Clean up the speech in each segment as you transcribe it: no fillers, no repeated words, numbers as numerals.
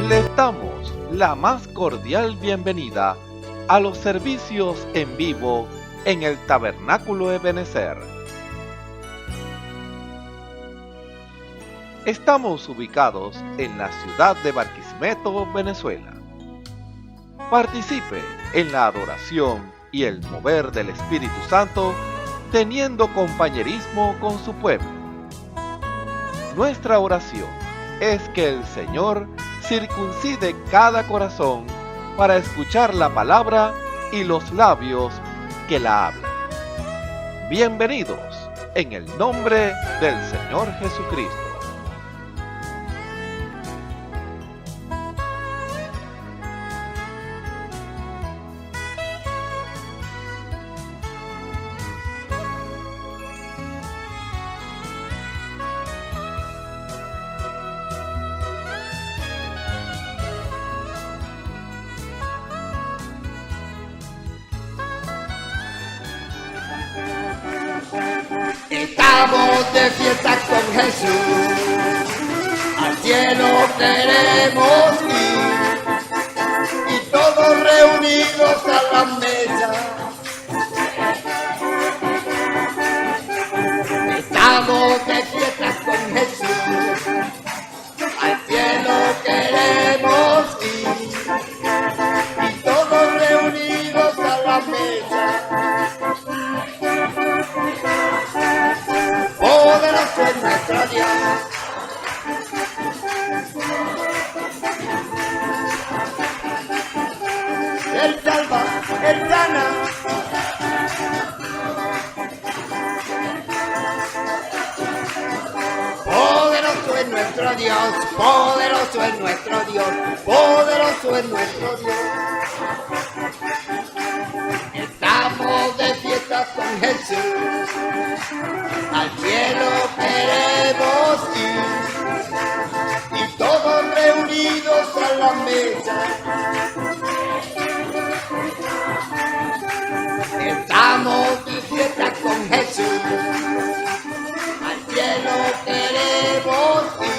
Les damos la más cordial bienvenida a los servicios en vivo en el Tabernáculo Ebenezer. Estamos ubicados en la ciudad de Barquisimeto, Venezuela. Participe en la adoración y el mover del Espíritu Santo, teniendo compañerismo con su pueblo. Nuestra oración es que el Señor circuncide cada corazón para escuchar la palabra y los labios que la hablan. Bienvenidos en el nombre del Señor Jesucristo. Estamos de fiesta con Jesús, al cielo queremos ir, y todos reunidos a la mesa. Estamos de fiesta con Jesús, al cielo queremos ir, y todos reunidos a la mesa. Poderoso es nuestro Dios. Él salva, Él sana. Poderoso es nuestro Dios, poderoso es nuestro Dios, poderoso es nuestro Dios. Estamos de fiesta con Jesús, al cielo queremos ir, y todos reunidos a la mesa. Estamos de fiesta con Jesús, al cielo queremos ir.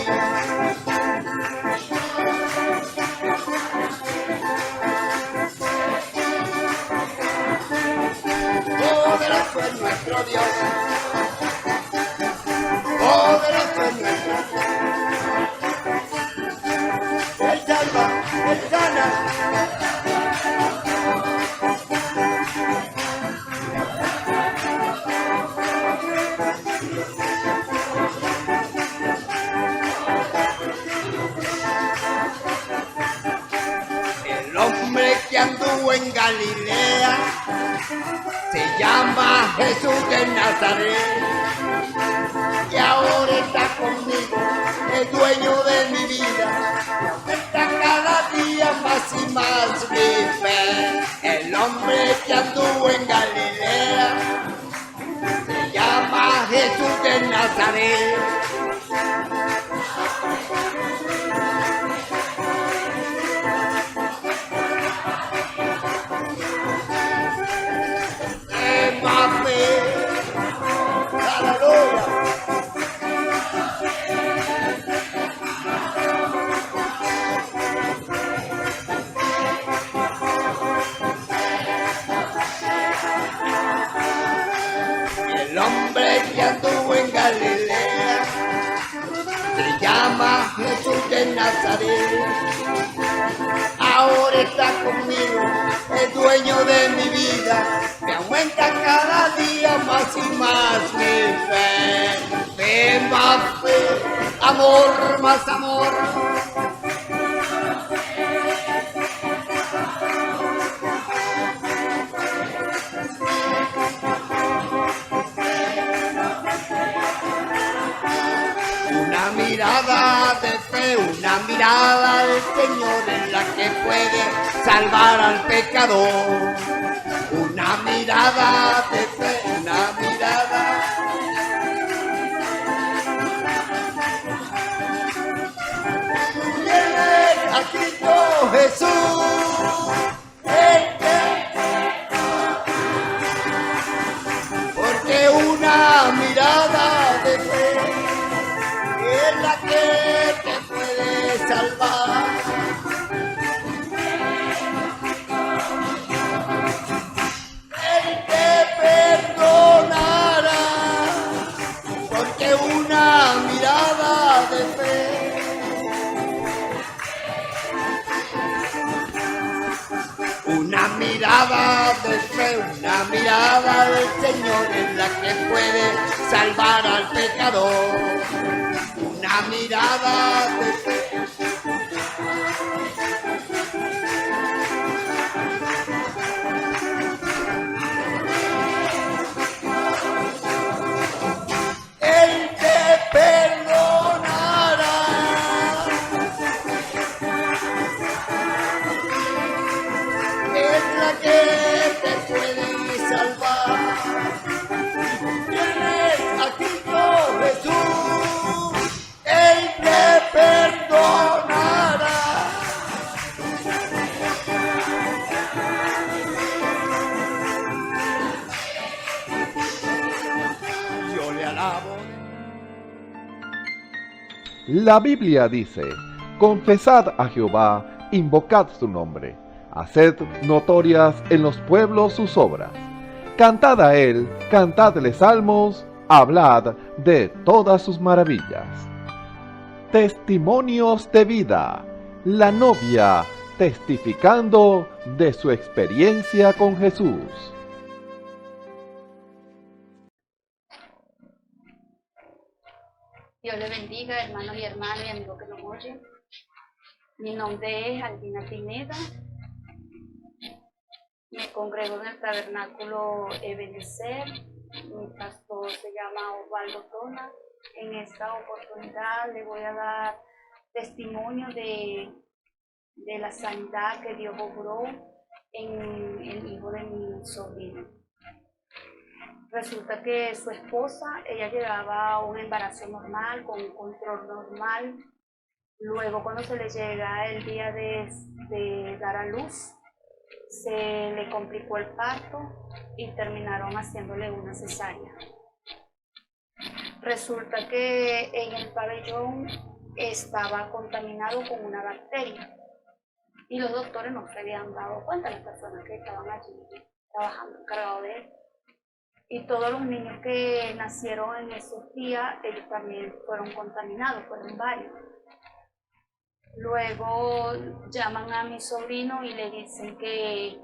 Poderoso es nuestro Dios, poderoso es nuestro Dios. Él salva, Él sana. El hombre que anduvo en Galilea se llama Jesús de Nazaret, y ahora está conmigo, el dueño de mi vida, está cada día más y más mi fe. El hombre que anduvo en Galilea se llama Jesús de Nazaret. El hombre que anduvo en Galilea se llama Jesús de Nazaret, ahora está conmigo, el dueño de mi vida, me aumenta cada día más y más mi fe. Fe más fe, amor más amor. Una mirada de fe, una mirada del Señor en la que puede salvar al pecador. Una mirada de fe, una mirada. Viene a Cristo Jesús, porque una mirada de fe es la que te puede salvar. mirada de fe, una mirada del Señor es la que puede salvar al pecador. Una mirada de fe. Él te perdonará. Es la que te puede salvar. Tienes a Cristo Jesús, Él te perdonará. Yo le alabo. La Biblia dice, confesad a Jehová, invocad su nombre, haced notorias en los pueblos sus obras. Cantad a él, cantadle salmos, hablad de todas sus maravillas. Testimonios de vida, la novia testificando de su experiencia con Jesús. Dios le bendiga, hermanos y hermanas y amigos que nos oyen. Mi nombre es Albina Pineda. Me congrego en el tabernáculo Ebenezer. Mi pastor se llama Osvaldo Tona. En esta oportunidad le voy a dar testimonio de la sanidad que Dios obró en el hijo de mi sobrino. Resulta que su esposa, ella llevaba un embarazo normal, con un control normal. Luego, cuando se le llega el día de dar a luz, se le complicó el parto y terminaron haciéndole una cesárea. Resulta que en el pabellón estaba contaminado con una bacteria y los doctores no se habían dado cuenta, las personas que estaban allí trabajando encargados de él. Y todos los niños que nacieron en esos días, ellos también fueron contaminados, fueron varios. Luego llaman a mi sobrino y le dicen que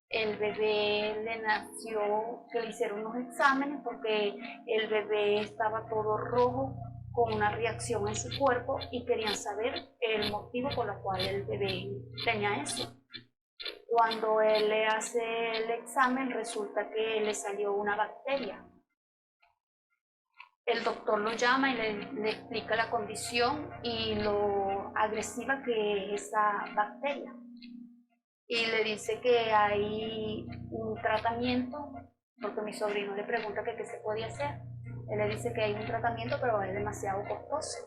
el bebé le nació, que le hicieron unos exámenes porque el bebé estaba todo rojo con una reacción en su cuerpo y querían saber el motivo por el cual el bebé tenía eso. Cuando él le hace el examen, resulta que le salió una bacteria. El doctor lo llama y le explica la condición y lo agresiva que es esa bacteria. Y le dice que hay un tratamiento, porque mi sobrino le pregunta que qué se podía hacer. Él le dice que hay un tratamiento, pero es demasiado costoso.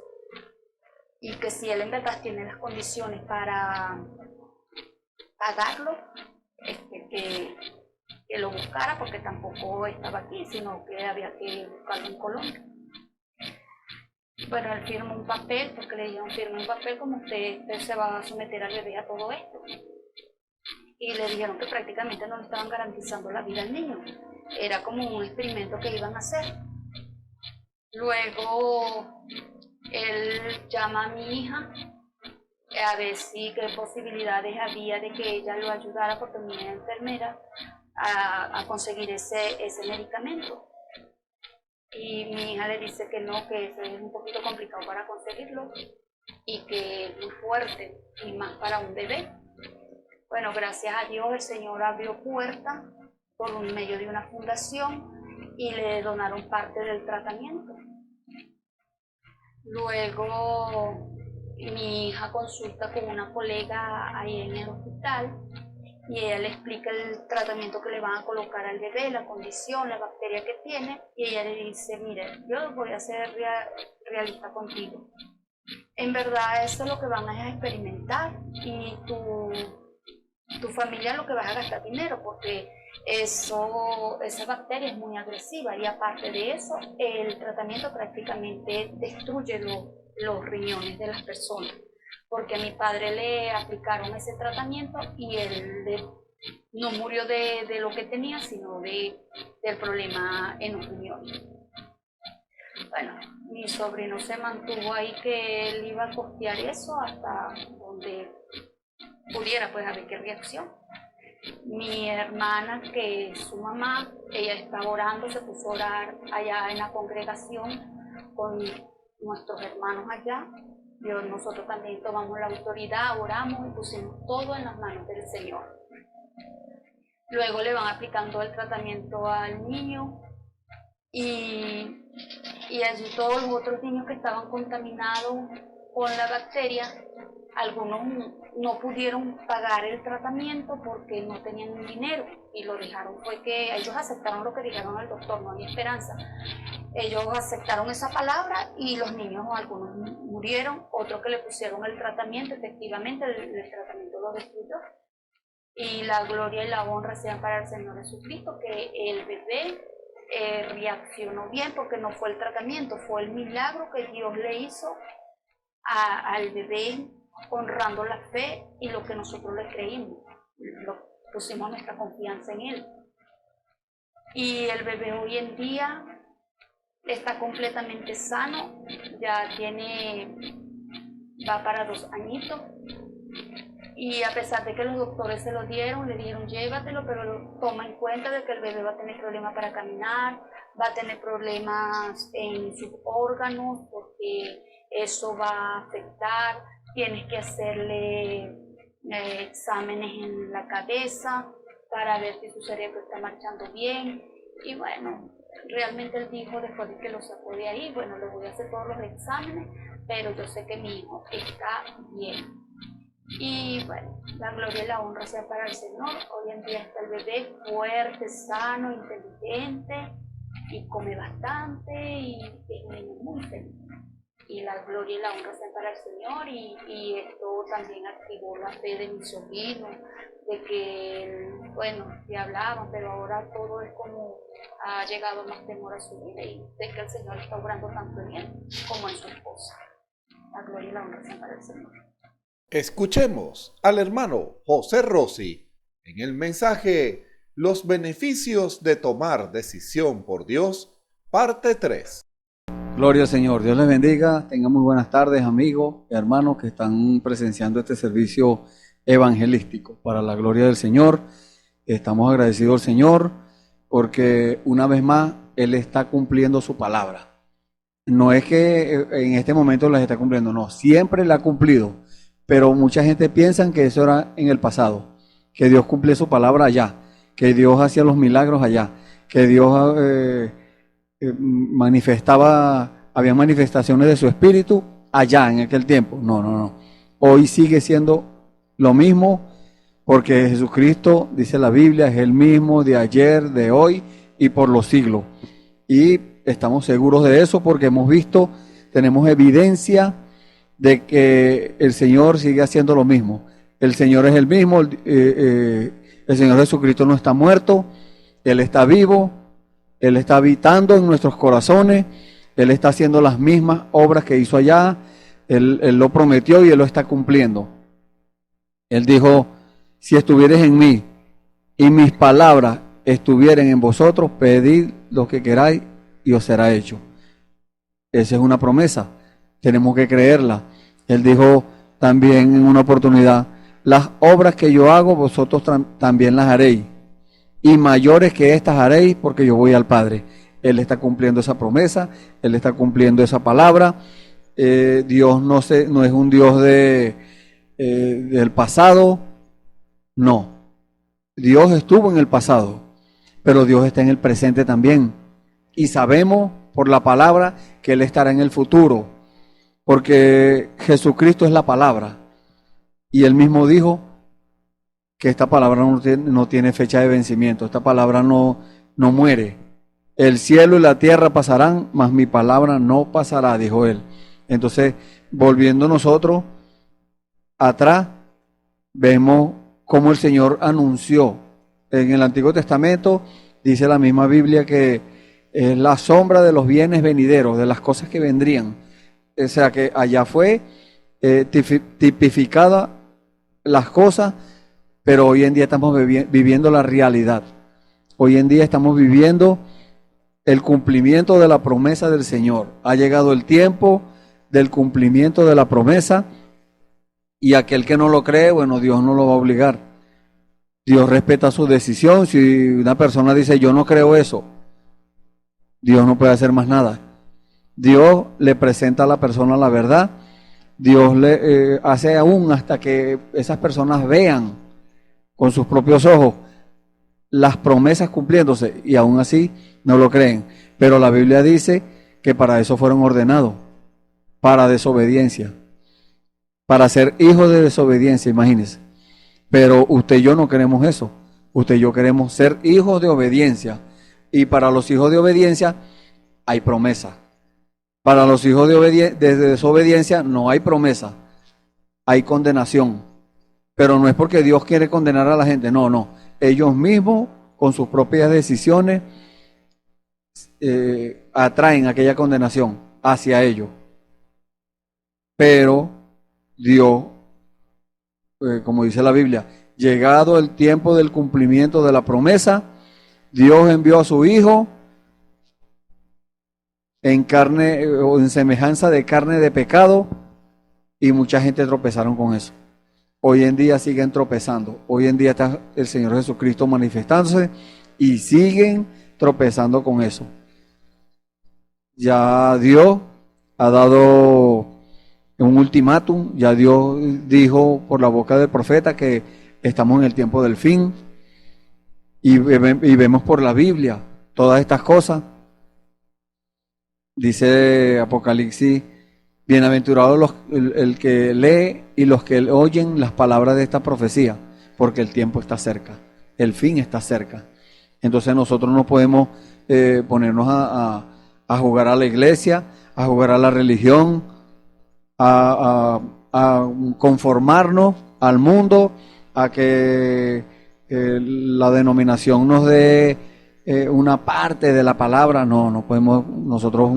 Y que si él en verdad tiene las condiciones para pagarlo, que lo buscara, porque tampoco estaba aquí, sino que había que buscarlo en Colombia. Bueno, él firmó un papel, porque le dijeron firme un papel como usted se va a someter al bebé a todo esto. Y le dijeron que prácticamente no le estaban garantizando la vida al niño. Era como un experimento que iban a hacer. Luego, él llama a mi hija a ver si qué posibilidades había de que ella lo ayudara, porque mi hija es enfermera, a conseguir ese medicamento. Y mi hija le dice que no, que eso es un poquito complicado para conseguirlo y que es muy fuerte, y más para un bebé. Bueno, gracias a Dios el Señor abrió puertas por medio de una fundación y le donaron parte del tratamiento. Luego mi hija consulta con una colega ahí en el hospital y ella le explica el tratamiento que le van a colocar al bebé, la condición, la bacteria que tiene, y ella le dice, mire, yo voy a ser realista contigo. En verdad eso es lo que van a experimentar y tu familia lo que vas a gastar dinero, porque esa bacteria es muy agresiva y aparte de eso, el tratamiento prácticamente destruye los riñones de las personas. Porque a mi padre le aplicaron ese tratamiento y él no murió de lo que tenía, sino del problema en los riñones. Bueno, mi sobrino se mantuvo ahí que él iba a costear eso hasta donde pudiera, pues a ver qué reacción. Mi hermana, que es su mamá, ella estaba orando, se puso a orar allá en la congregación con nuestros hermanos allá. Nosotros también tomamos la autoridad, oramos y pusimos todo en las manos del Señor. Luego le van aplicando el tratamiento al niño y allí todos los otros niños que estaban contaminados con la bacteria, algunos no pudieron pagar el tratamiento porque no tenían dinero y lo dejaron, fue que ellos aceptaron lo que dijeron el doctor, no hay esperanza. Ellos aceptaron esa palabra y los niños, algunos murieron, otros que le pusieron el tratamiento, efectivamente el tratamiento lo destruyó. Y la gloria y la honra sean para el Señor Jesucristo, que el bebé reaccionó bien, porque no fue el tratamiento, fue el milagro que Dios le hizo al bebé, honrando la fe y lo que nosotros le creímos, pusimos nuestra confianza en él. Y el bebé hoy en día está completamente sano, ya va para 2 añitos. Y a pesar de que los doctores se lo dieron, le dijeron llévatelo, pero toma en cuenta de que el bebé va a tener problemas para caminar, va a tener problemas en sus órganos, porque eso va a afectar, tienes que hacerle exámenes en la cabeza para ver si su cerebro está marchando bien. Y bueno, realmente él dijo, después de que lo sacó de ahí, bueno, le voy a hacer todos los exámenes, pero yo sé que mi hijo está bien. Y bueno, la gloria y la honra sea para el Señor. Hoy en día está el bebé fuerte, sano, inteligente y come bastante y es un niño muy feliz. Y la gloria y la honra sean para el Señor, y esto también activó la fe de mi sobrino, de que, bueno, que hablaban, pero ahora todo es como ha llegado más temor a su vida y de que el Señor está obrando tanto en él como en su esposa. La gloria y la honra sean para el Señor. Escuchemos al hermano José Rossi en el mensaje Los beneficios de tomar decisión por Dios, parte 3. Gloria al Señor, Dios les bendiga, tengan muy buenas tardes amigos y hermanos que están presenciando este servicio evangelístico para la gloria del Señor. Estamos agradecidos al Señor porque una vez más Él está cumpliendo su palabra. No es que en este momento la está cumpliendo, no, siempre la ha cumplido, pero mucha gente piensa que eso era en el pasado, que Dios cumplía su palabra allá, que Dios hacía los milagros allá, que Dios había manifestaciones de su espíritu allá en aquel tiempo. No. Hoy sigue siendo lo mismo, porque Jesucristo, dice la Biblia, es el mismo de ayer, de hoy y por los siglos. Y estamos seguros de eso porque hemos visto, tenemos evidencia de que el Señor sigue haciendo lo mismo. El Señor es el mismo, el Señor Jesucristo no está muerto, Él está vivo, Él está habitando en nuestros corazones, Él está haciendo las mismas obras que hizo allá, Él lo prometió y Él lo está cumpliendo. Él dijo, si estuvieres en mí y mis palabras estuvieren en vosotros, pedid lo que queráis y os será hecho. Esa es una promesa, tenemos que creerla. Él dijo también en una oportunidad, las obras que yo hago, vosotros también las haréis, y mayores que estas haréis, porque yo voy al Padre. Él está cumpliendo esa promesa, Él está cumpliendo esa palabra. Dios no es un Dios del pasado, no. Dios estuvo en el pasado, pero Dios está en el presente también. Y sabemos por la palabra que Él estará en el futuro, porque Jesucristo es la palabra. Y Él mismo dijo que esta palabra no tiene fecha de vencimiento, esta palabra no muere. El cielo y la tierra pasarán, mas mi palabra no pasará, dijo Él. Entonces, volviendo nosotros atrás, vemos cómo el Señor anunció. En el Antiguo Testamento dice la misma Biblia que es la sombra de los bienes venideros, de las cosas que vendrían. O sea que allá fue tipificada las cosas, pero hoy en día estamos viviendo la realidad. Hoy en día estamos viviendo el cumplimiento de la promesa del Señor. Ha llegado el tiempo del cumplimiento de la promesa, y aquel que no lo cree, bueno, Dios no lo va a obligar. Dios respeta su decisión. Si una persona dice yo no creo eso, Dios no puede hacer más nada. Dios le presenta a la persona la verdad. Dios le hace aún hasta que esas personas vean con sus propios ojos las promesas cumpliéndose y aún así no lo creen. Pero la Biblia dice que para eso fueron ordenados, para desobediencia, para ser hijos de desobediencia, imagínense. Pero usted y yo no queremos eso. Usted y yo queremos ser hijos de obediencia. Y para los hijos de obediencia hay promesa. Para los hijos de desobediencia no hay promesa, hay condenación. Pero no es porque Dios quiere condenar a la gente, no, no. Ellos mismos, con sus propias decisiones, atraen aquella condenación hacia ellos. Pero Dios, como dice la Biblia, llegado el tiempo del cumplimiento de la promesa, Dios envió a su Hijo en carne o en semejanza de carne de pecado, y mucha gente tropezaron con eso. Hoy en día siguen tropezando. Hoy en día está el Señor Jesucristo manifestándose y siguen tropezando con eso. Ya Dios ha dado un ultimátum, ya Dios dijo por la boca del profeta que estamos en el tiempo del fin, y vemos por la Biblia todas estas cosas. Dice Apocalipsis, bienaventurados el que lee y los que oyen las palabras de esta profecía, porque el tiempo está cerca, el fin está cerca. Entonces nosotros no podemos ponernos a jugar a la iglesia, a jugar a la religión, a conformarnos al mundo, a que la denominación nos dé una parte de la palabra. No podemos nosotros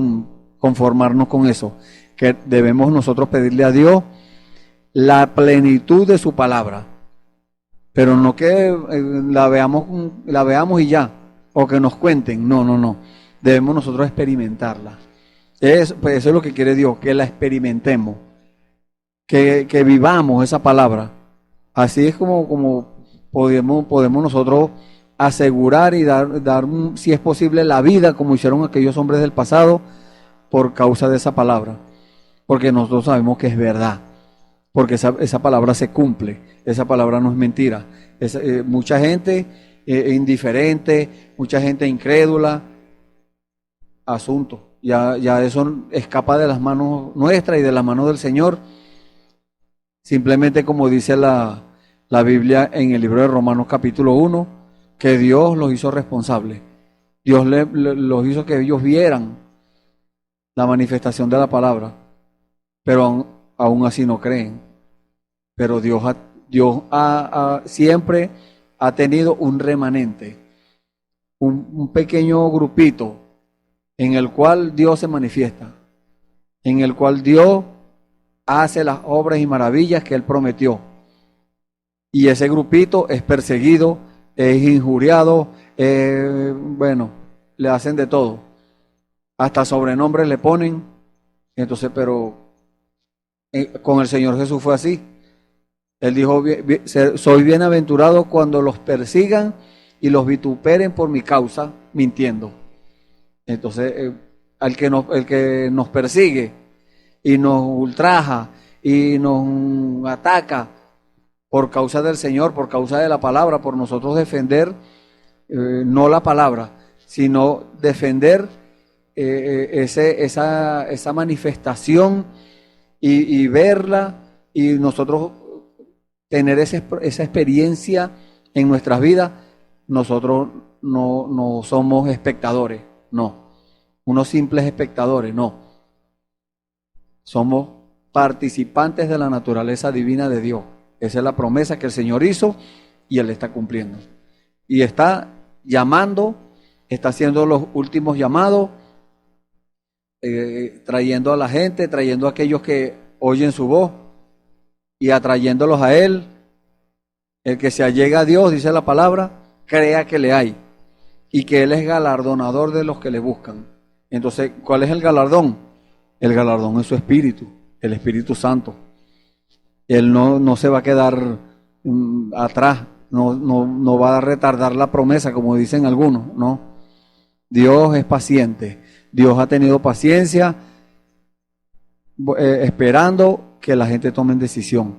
conformarnos con eso, que debemos nosotros pedirle a Dios la plenitud de su palabra, pero no que la veamos y ya, o que nos cuenten, no, debemos nosotros experimentarla. Pues eso es lo que quiere Dios, que la experimentemos, que vivamos esa palabra. Así es como podemos nosotros asegurar y dar, si es posible, la vida como hicieron aquellos hombres del pasado por causa de esa palabra, porque nosotros sabemos que es verdad, porque esa palabra se cumple, esa palabra no es mentira. Mucha gente indiferente, mucha gente incrédula, asunto, ya eso escapa de las manos nuestras y de las manos del Señor. Simplemente como dice la Biblia en el libro de Romanos capítulo 1, que Dios los hizo responsables. Dios los hizo que ellos vieran la manifestación de la palabra, pero aún así no creen. Pero Dios siempre ha tenido un remanente, un pequeño grupito en el cual Dios se manifiesta, en el cual Dios hace las obras y maravillas que Él prometió. Y ese grupito es perseguido, es injuriado, le hacen de todo, hasta sobrenombres le ponen. Entonces, pero con el Señor Jesús fue así. Él dijo, soy bienaventurado cuando los persigan y los vituperen por mi causa, mintiendo. Entonces, el que nos persigue y nos ultraja y nos ataca por causa del Señor, por causa de la palabra, por nosotros defender, no la palabra, sino defender esa manifestación y verla, y nosotros tener esa experiencia en nuestras vidas. Nosotros no somos espectadores, no, unos simples espectadores, no. Somos participantes de la naturaleza divina de Dios. Esa es la promesa que el Señor hizo y Él está cumpliendo. Y está llamando, está haciendo los últimos llamados, trayendo a la gente, trayendo a aquellos que oyen su voz y atrayéndolos a Él. El que se allega a Dios, dice la palabra, crea que le hay y que Él es galardonador de los que le buscan. Entonces, ¿cuál es el galardón? El galardón es su Espíritu, el Espíritu Santo. Él no se va a quedar atrás, no va a retardar la promesa, como dicen algunos, no. Dios es paciente. Dios ha tenido paciencia esperando que la gente tome decisión.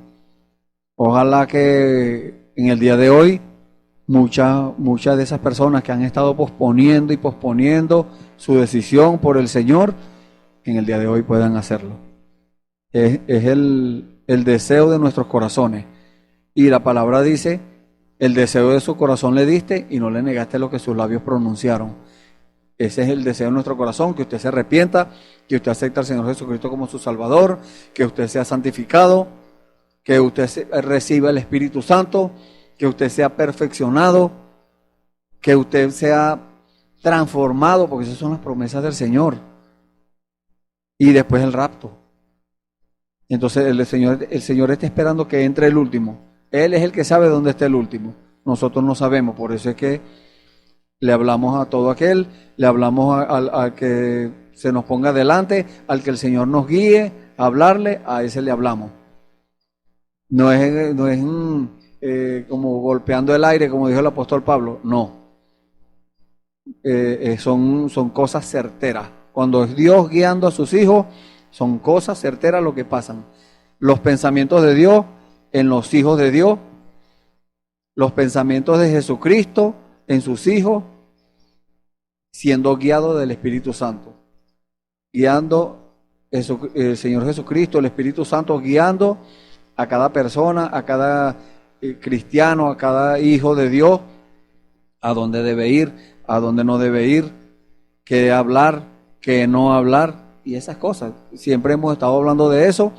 Ojalá que en el día de hoy muchas de esas personas que han estado posponiendo y posponiendo su decisión por el Señor, en el día de hoy puedan hacerlo. Es el deseo de nuestros corazones. Y la palabra dice, el deseo de su corazón le diste y no le negaste lo que sus labios pronunciaron. Ese es el deseo de nuestro corazón, que usted se arrepienta, que usted acepte al Señor Jesucristo como su Salvador, que usted sea santificado, que usted reciba el Espíritu Santo, que usted sea perfeccionado, que usted sea transformado, porque esas son las promesas del Señor. Y después el rapto. Entonces el Señor está esperando que entre el último. Él es el que sabe dónde está el último. Nosotros no sabemos, por eso es que le hablamos a todo aquel, le hablamos al que se nos ponga delante, al que el Señor nos guíe, a hablarle, a ese le hablamos. No es como golpeando el aire, como dijo el apóstol Pablo, no. Son cosas certeras. Cuando es Dios guiando a sus hijos, son cosas certeras lo que pasan. Los pensamientos de Dios en los hijos de Dios, los pensamientos de Jesucristo en sus hijos, siendo guiado del Espíritu Santo. Guiando el Señor Jesucristo, el Espíritu Santo guiando a cada persona, a cada cristiano, a cada hijo de Dios, a dónde debe ir, a dónde no debe ir, qué hablar, qué no hablar, y esas cosas. Siempre hemos estado hablando de eso,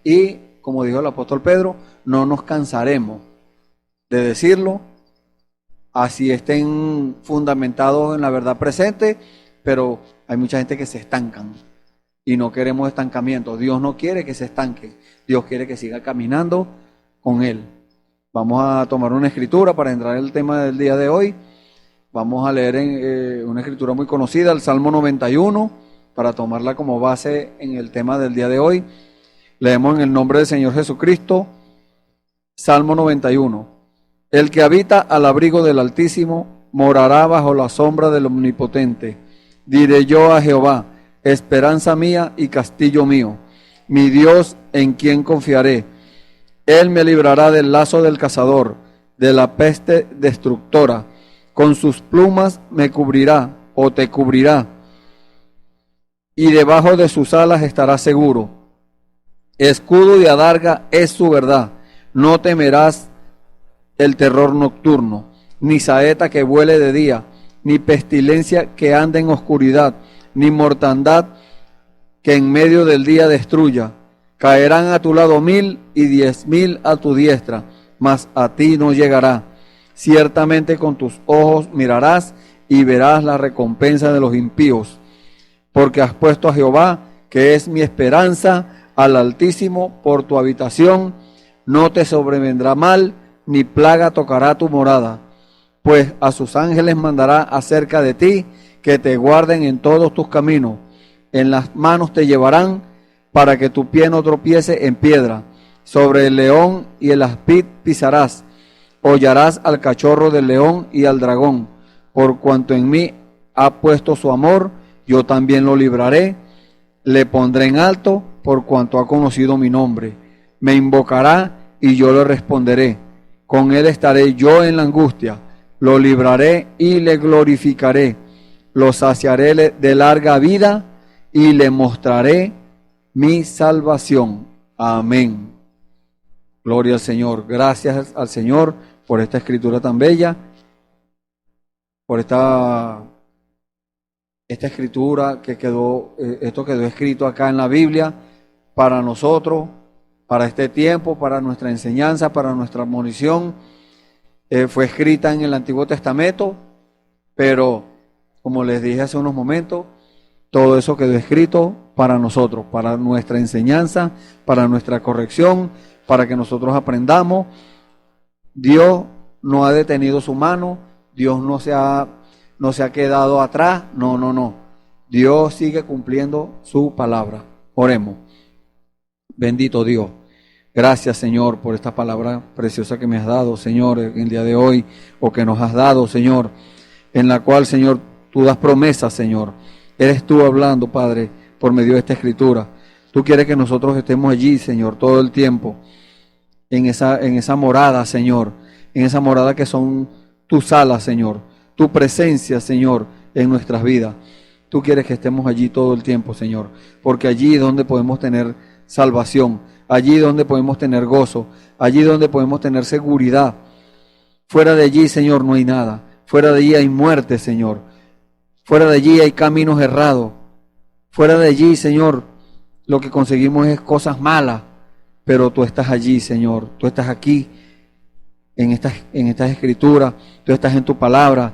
y como dijo el apóstol Pedro, no nos cansaremos de decirlo, así estén fundamentados en la verdad presente, pero hay mucha gente que se estancan, y no queremos estancamiento. Dios no quiere que se estanque, Dios quiere que siga caminando con Él. Vamos a tomar una escritura para entrar en el tema del día de hoy. Vamos a leer en una escritura muy conocida, el Salmo 91, para tomarla como base en el tema del día de hoy. Leemos en el nombre del Señor Jesucristo, Salmo 91. El que habita al abrigo del Altísimo morará bajo la sombra del Omnipotente. Diré yo a Jehová, esperanza mía y castillo mío, mi Dios en quien confiaré. Él me librará del lazo del cazador, de la peste destructora. Con sus plumas me cubrirá o te cubrirá, y debajo de sus alas estarás seguro. Escudo y adarga es su verdad. No temerás el terror nocturno, ni saeta que vuele de día, ni pestilencia que ande en oscuridad, ni mortandad que en medio del día destruya. Caerán a tu lado 1000 y 10.000 a tu diestra, mas a ti no llegará. Ciertamente con tus ojos mirarás y verás la recompensa de los impíos, porque has puesto a Jehová, que es mi esperanza, al Altísimo por tu habitación. No te sobrevendrá mal, ni plaga tocará tu morada, pues a sus ángeles mandará acerca de ti, que te guarden en todos tus caminos. En las manos te llevarán, para que tu pie no tropiece en piedra. Sobre el león y el aspid pisarás. Hollarás al cachorro del león y al dragón. Por cuanto en mí ha puesto su amor, yo también lo libraré. Le pondré en alto, por cuanto ha conocido mi nombre. Me invocará y yo le responderé. Con él estaré yo en la angustia. Lo libraré y le glorificaré. Lo saciaré de larga vida y le mostraré mi salvación. Amén. Gloria al Señor. Gracias al Señor por esta escritura tan bella, por esta escritura que esto quedó escrito acá en la Biblia para nosotros, para este tiempo, para nuestra enseñanza, para nuestra admonición. Fue escrita en el Antiguo Testamento, pero como les dije hace unos momentos, todo eso quedó escrito para nosotros, para nuestra enseñanza, para nuestra corrección, para que nosotros aprendamos. Dios no ha detenido su mano, Dios no se ha quedado atrás, no. Dios sigue cumpliendo su palabra. Oremos. Bendito Dios. Gracias, Señor, por esta palabra preciosa que me has dado, Señor, en el día de hoy, o que nos has dado, Señor, en la cual, Señor, tú das promesas, Señor. Eres tú hablando, Padre, por medio de esta escritura. Tú quieres que nosotros estemos allí, Señor, todo el tiempo, en esa morada, Señor, en esa morada que son tus alas, Señor, tu presencia, Señor, en nuestras vidas. Tú quieres que estemos allí todo el tiempo, Señor, porque allí es donde podemos tener salvación, allí donde podemos tener gozo, allí donde podemos tener seguridad. Fuera de allí, Señor, no hay nada. Fuera de allí hay muerte, Señor. Fuera de allí hay caminos errados. Fuera de allí, Señor, lo que conseguimos es cosas malas. Pero tú estás allí, Señor. Tú estás aquí en estas escrituras. Tú estás en tu palabra.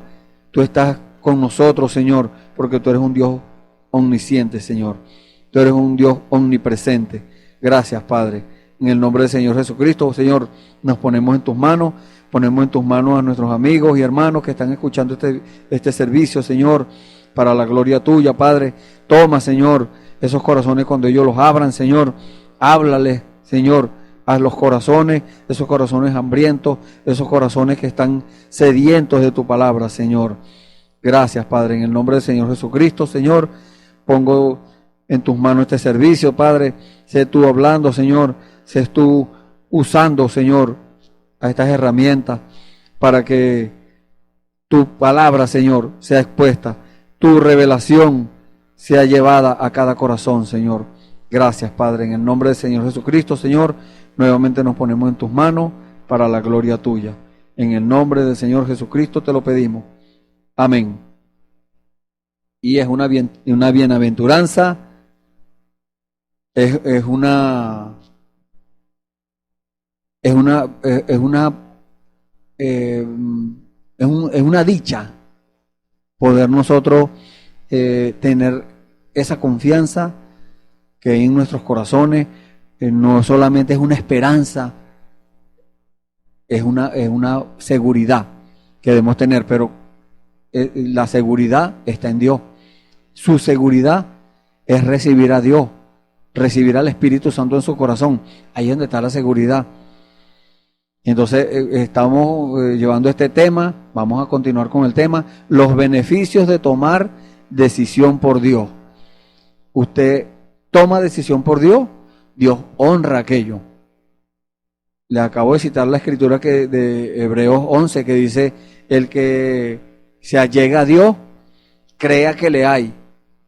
Tú estás con nosotros, Señor, porque tú eres un Dios omnisciente, Señor. Tú eres un Dios omnipresente. Gracias, Padre. En el nombre del Señor Jesucristo, Señor, nos ponemos en tus manos. Ponemos en tus manos a nuestros amigos y hermanos que están escuchando este servicio, Señor, para la gloria tuya, Padre. Toma, Señor, esos corazones cuando ellos los abran, Señor. Háblales, Señor, a los corazones, esos corazones hambrientos, esos corazones que están sedientos de tu palabra, Señor. Gracias, Padre, en el nombre del Señor Jesucristo, Señor. Pongo en tus manos este servicio, Padre. Sé tú hablando, Señor. Sé tú usando, Señor, a estas herramientas para que tu palabra, Señor, sea expuesta, tu revelación sea llevada a cada corazón, Señor. Gracias, Padre, en el nombre del Señor Jesucristo, Señor, nuevamente nos ponemos en tus manos para la gloria tuya. En el nombre del Señor Jesucristo te lo pedimos. Amén. Y es una bienaventuranza, es una dicha poder nosotros tener esa confianza que hay en nuestros corazones. No solamente es una esperanza, es una seguridad que debemos tener, pero la seguridad está en Dios. Su seguridad es recibir a Dios, recibir al Espíritu Santo en su corazón. Ahí es donde está la seguridad. Entonces estamos llevando este tema, vamos a continuar con el tema, los beneficios de tomar decisión por Dios. Usted toma decisión por Dios, Dios honra aquello. Le acabo de citar la escritura de Hebreos 11 que dice, el que se allega a Dios, crea que le hay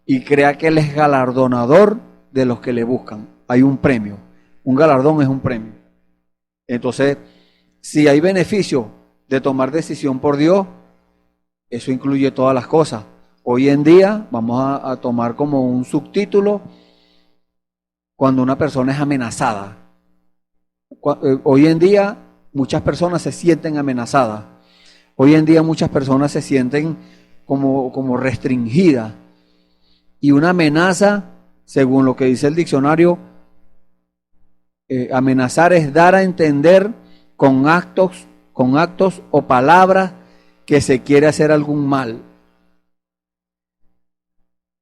y crea que Él es galardonador de los que le buscan. Hay un premio, un galardón es un premio. Entonces, si hay beneficio de tomar decisión por Dios, eso incluye todas las cosas. Hoy en día vamos a tomar como un subtítulo cuando una persona es amenazada. Hoy en día muchas personas se sienten amenazadas. Hoy en día muchas personas se sienten como restringidas. Y una amenaza, según lo que dice el diccionario, amenazar es dar a entender con actos o palabras que se quiere hacer algún mal.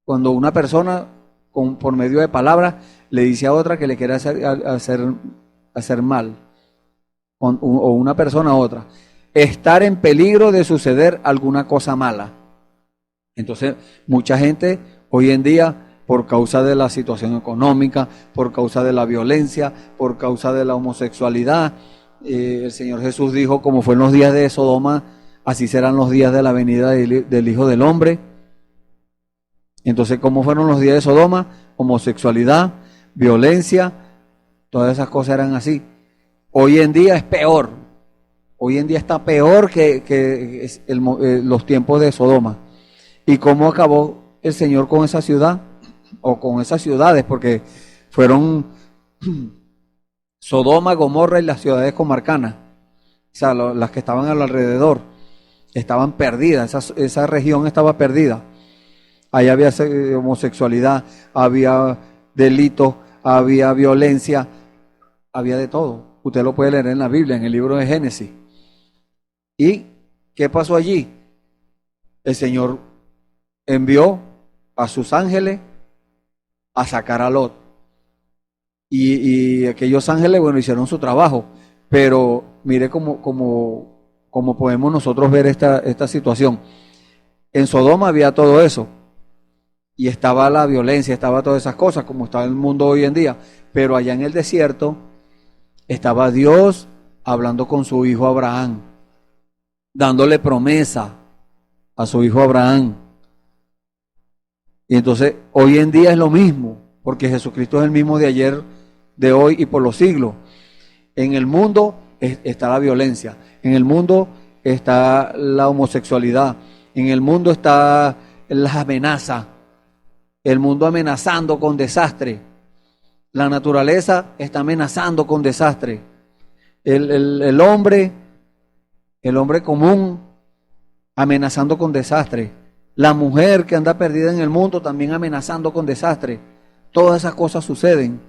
Cuando una persona por medio de palabras le dice a otra que le quiere hacer mal, o una persona a otra, estar en peligro de suceder alguna cosa mala. Entonces, mucha gente hoy en día, por causa de la situación económica, por causa de la violencia, por causa de la homosexualidad, el Señor Jesús dijo, como fue en los días de Sodoma, así serán los días de la venida del Hijo del Hombre. Entonces, ¿cómo fueron los días de Sodoma? Homosexualidad, violencia, todas esas cosas eran así. Hoy en día es peor. Hoy en día está peor que los tiempos de Sodoma. ¿Y cómo acabó el Señor con esa ciudad? O con esas ciudades, porque fueron Sodoma, Gomorra y las ciudades comarcanas. O sea, las que estaban alrededor estaban perdidas, esa región estaba perdida. Ahí había homosexualidad, había delitos, había violencia, había de todo. Usted lo puede leer en la Biblia, en el libro de Génesis. ¿Y qué pasó allí? El Señor envió a sus ángeles a sacar a Lot. y aquellos ángeles, bueno, hicieron su trabajo, pero mire cómo podemos nosotros ver esta situación. En Sodoma había todo eso, y estaba la violencia, estaba todas esas cosas, como está el mundo hoy en día, pero allá en el desierto estaba Dios hablando con su hijo Abraham, dándole promesa a su hijo Abraham. Y entonces hoy en día es lo mismo, porque Jesucristo es el mismo de ayer, de hoy y por los siglos. En el mundo está la violencia, en el mundo está la homosexualidad, en el mundo está las amenazas, el mundo amenazando con desastre, la naturaleza está amenazando con desastre, el hombre común amenazando con desastre, la mujer que anda perdida en el mundo también amenazando con desastre. Todas esas cosas suceden.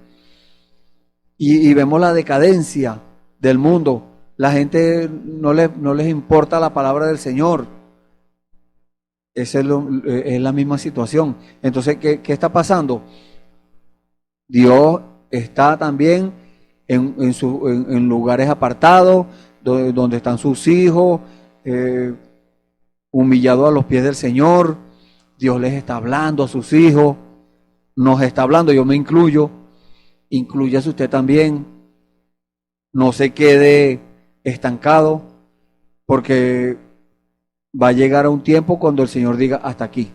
Y vemos la decadencia del mundo. La gente no les importa la palabra del Señor. Esa es la misma situación. Entonces, ¿qué está pasando? Dios está también en lugares apartados, donde están sus hijos, humillados a los pies del Señor. Dios les está hablando a sus hijos, nos está hablando, yo me incluyo, inclúyase usted también, no se quede estancado, porque va a llegar a un tiempo cuando el Señor diga hasta aquí.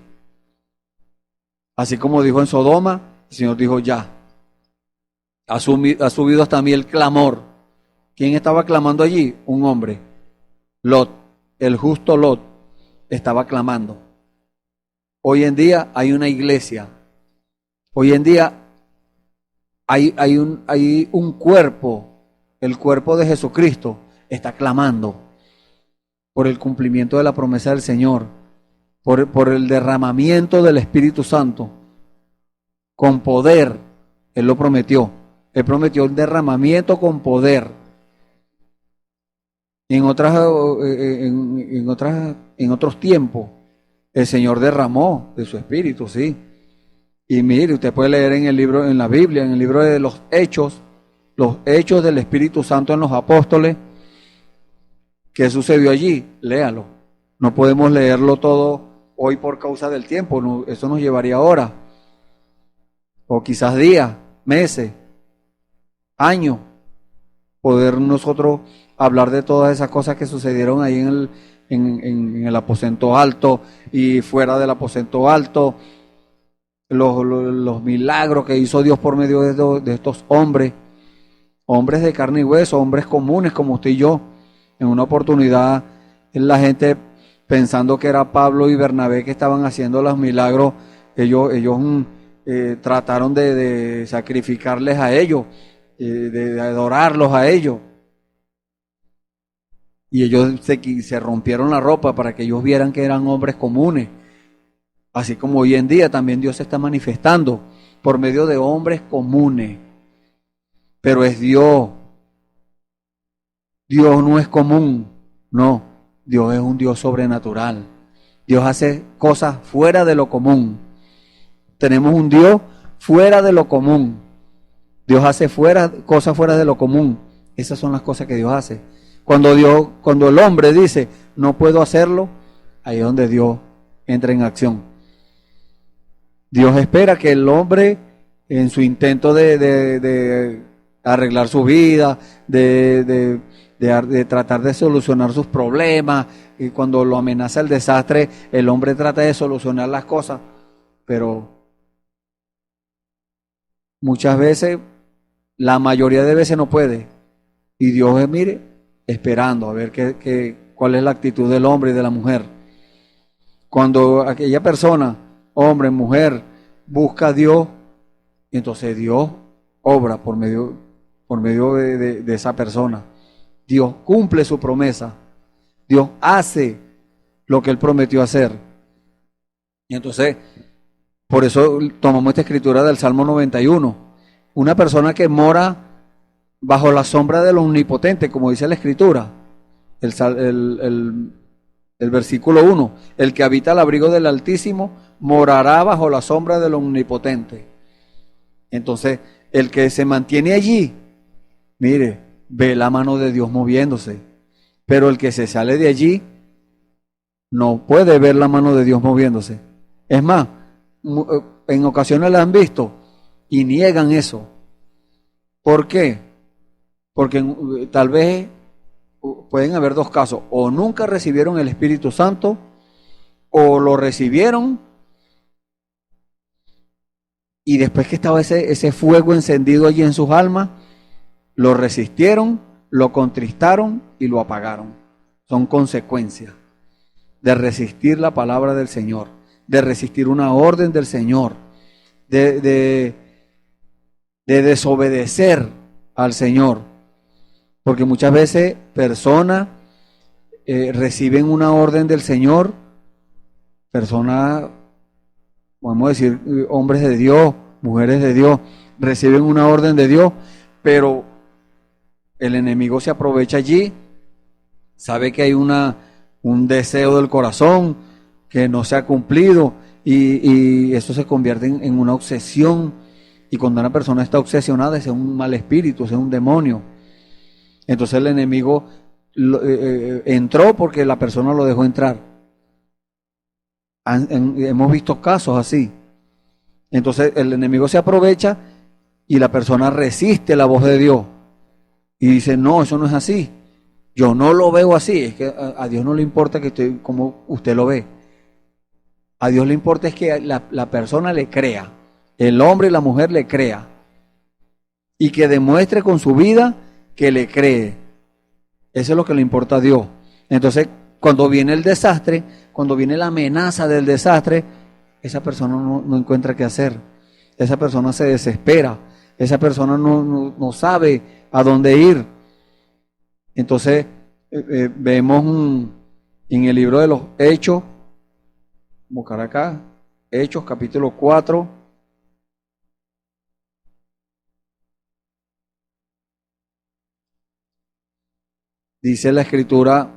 Así como dijo en Sodoma, el Señor dijo ya, ha subido hasta mí el clamor. ¿Quién estaba clamando allí? Un hombre, Lot, el justo Lot, estaba clamando. Hoy en día hay una iglesia. Hoy en día hay un cuerpo, el cuerpo de Jesucristo está clamando por el cumplimiento de la promesa del Señor, por el derramamiento del Espíritu Santo, con poder. Él lo prometió. Él prometió el derramamiento con poder. En otros tiempos, el Señor derramó de su Espíritu, sí. Y mire, usted puede leer en el libro, en la Biblia, en el libro de los hechos del Espíritu Santo en los apóstoles. ¿Qué sucedió allí? Léalo. No podemos leerlo todo hoy por causa del tiempo. No, eso nos llevaría horas, o quizás días, meses, años, poder nosotros hablar de todas esas cosas que sucedieron ahí en el aposento alto y fuera del aposento alto. Los milagros que hizo Dios por medio de estos hombres de carne y hueso, hombres comunes como usted y yo. En una oportunidad, la gente pensando que era Pablo y Bernabé que estaban haciendo los milagros, ellos trataron de sacrificarles a ellos, de adorarlos a ellos. Y ellos se rompieron la ropa para que ellos vieran que eran hombres comunes. Así como hoy en día también Dios se está manifestando por medio de hombres comunes. Pero es Dios. Dios no es común. No, Dios es un Dios sobrenatural. Dios hace cosas fuera de lo común. Tenemos un Dios fuera de lo común. Dios hace cosas fuera de lo común. Esas son las cosas que Dios hace. Cuando el hombre dice, no puedo hacerlo, ahí es donde Dios entra en acción. Dios espera que el hombre, en su intento de arreglar su vida, de tratar de solucionar sus problemas, y cuando lo amenaza el desastre, el hombre trata de solucionar las cosas, pero muchas veces, la mayoría de veces no puede. Y Dios mire, esperando a ver cuál es la actitud del hombre y de la mujer. Cuando aquella persona, hombre, mujer, busca a Dios, entonces Dios obra por medio de esa persona. Dios cumple su promesa. Dios hace lo que Él prometió hacer. Y entonces, por eso tomamos esta escritura del Salmo 91. Una persona que mora bajo la sombra del Omnipotente, como dice la escritura, el versículo 1, el que habita al abrigo del Altísimo morará bajo la sombra del Omnipotente. Entonces, el que se mantiene allí, mire, ve la mano de Dios moviéndose. Pero el que se sale de allí no puede ver la mano de Dios moviéndose. Es más, en ocasiones la han visto y niegan eso. ¿Por qué? Porque tal vez pueden haber dos casos: o nunca recibieron el Espíritu Santo, o lo recibieron y después que estaba ese fuego encendido allí en sus almas, lo resistieron, lo contristaron y lo apagaron. Son consecuencias de resistir la palabra del Señor, de resistir una orden del Señor, de desobedecer al Señor. Porque muchas veces personas reciben una orden del Señor, personas, podemos decir, hombres de Dios, mujeres de Dios, reciben una orden de Dios, pero el enemigo se aprovecha allí, sabe que hay un deseo del corazón que no se ha cumplido y eso se convierte en una obsesión, y cuando una persona está obsesionada es un mal espíritu, es un demonio. Entonces el enemigo entró porque la persona lo dejó entrar. Hemos visto casos así. Entonces el enemigo se aprovecha y la persona resiste la voz de Dios y dice: no, eso no es así, yo no lo veo así. Es que a Dios no le importa como usted lo ve. A Dios le importa es que la persona le crea, el hombre y la mujer le crea, y que demuestre con su vida que le cree. Eso es lo que le importa a Dios. Entonces, cuando viene el desastre, cuando viene la amenaza del desastre, esa persona no encuentra qué hacer. Esa persona se desespera. Esa persona no sabe a dónde ir. Entonces, vemos en el libro de los Hechos, buscar acá, Hechos capítulo 4. Dice la Escritura,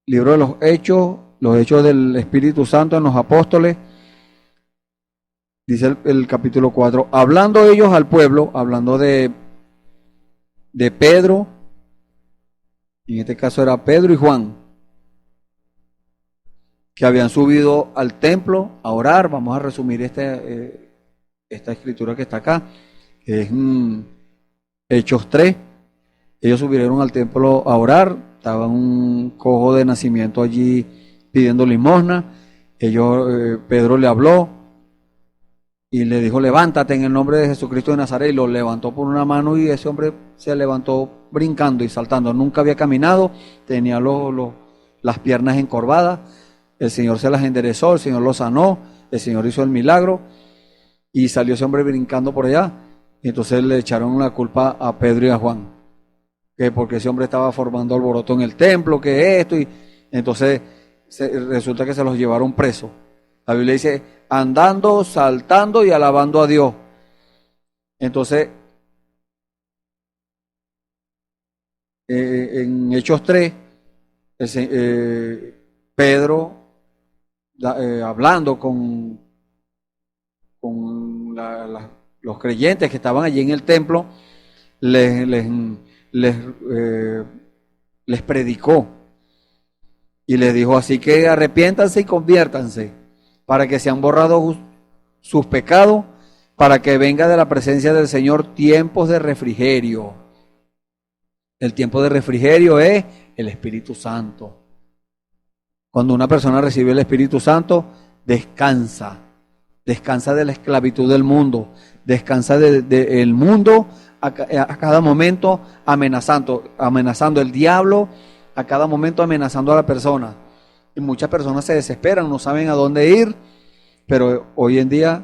libro de los Hechos del Espíritu Santo en los apóstoles, dice el capítulo 4, hablando ellos al pueblo, hablando de Pedro, en este caso era Pedro y Juan, que habían subido al templo a orar. Vamos a resumir esta escritura que está acá, que es Hechos 3. Ellos subieron al templo a orar, estaba un cojo de nacimiento allí pidiendo limosna. Pedro le habló y le dijo: levántate en el nombre de Jesucristo de Nazaret, y lo levantó por una mano, y ese hombre se levantó brincando y saltando. Nunca había caminado, tenía las piernas encorvadas. El Señor se las enderezó, el Señor lo sanó, el Señor hizo el milagro y salió ese hombre brincando por allá. Y entonces le echaron la culpa a Pedro y a Juan, que porque ese hombre estaba formando alboroto en el templo, que esto, y entonces resulta que se los llevaron presos. La Biblia dice: andando, saltando y alabando a Dios. Entonces, en Hechos 3, Pedro, hablando con los creyentes que estaban allí en el templo, les predicó y les dijo: así que arrepiéntanse y conviértanse, para que sean borrados sus pecados, para que venga de la presencia del Señor tiempos de refrigerio. El tiempo de refrigerio es el Espíritu Santo. Cuando una persona recibe el Espíritu Santo, descansa de la esclavitud del mundo, descansa del mundo a cada momento amenazando el diablo, a cada momento amenazando a la persona. Y muchas personas se desesperan, no saben a dónde ir, pero hoy en día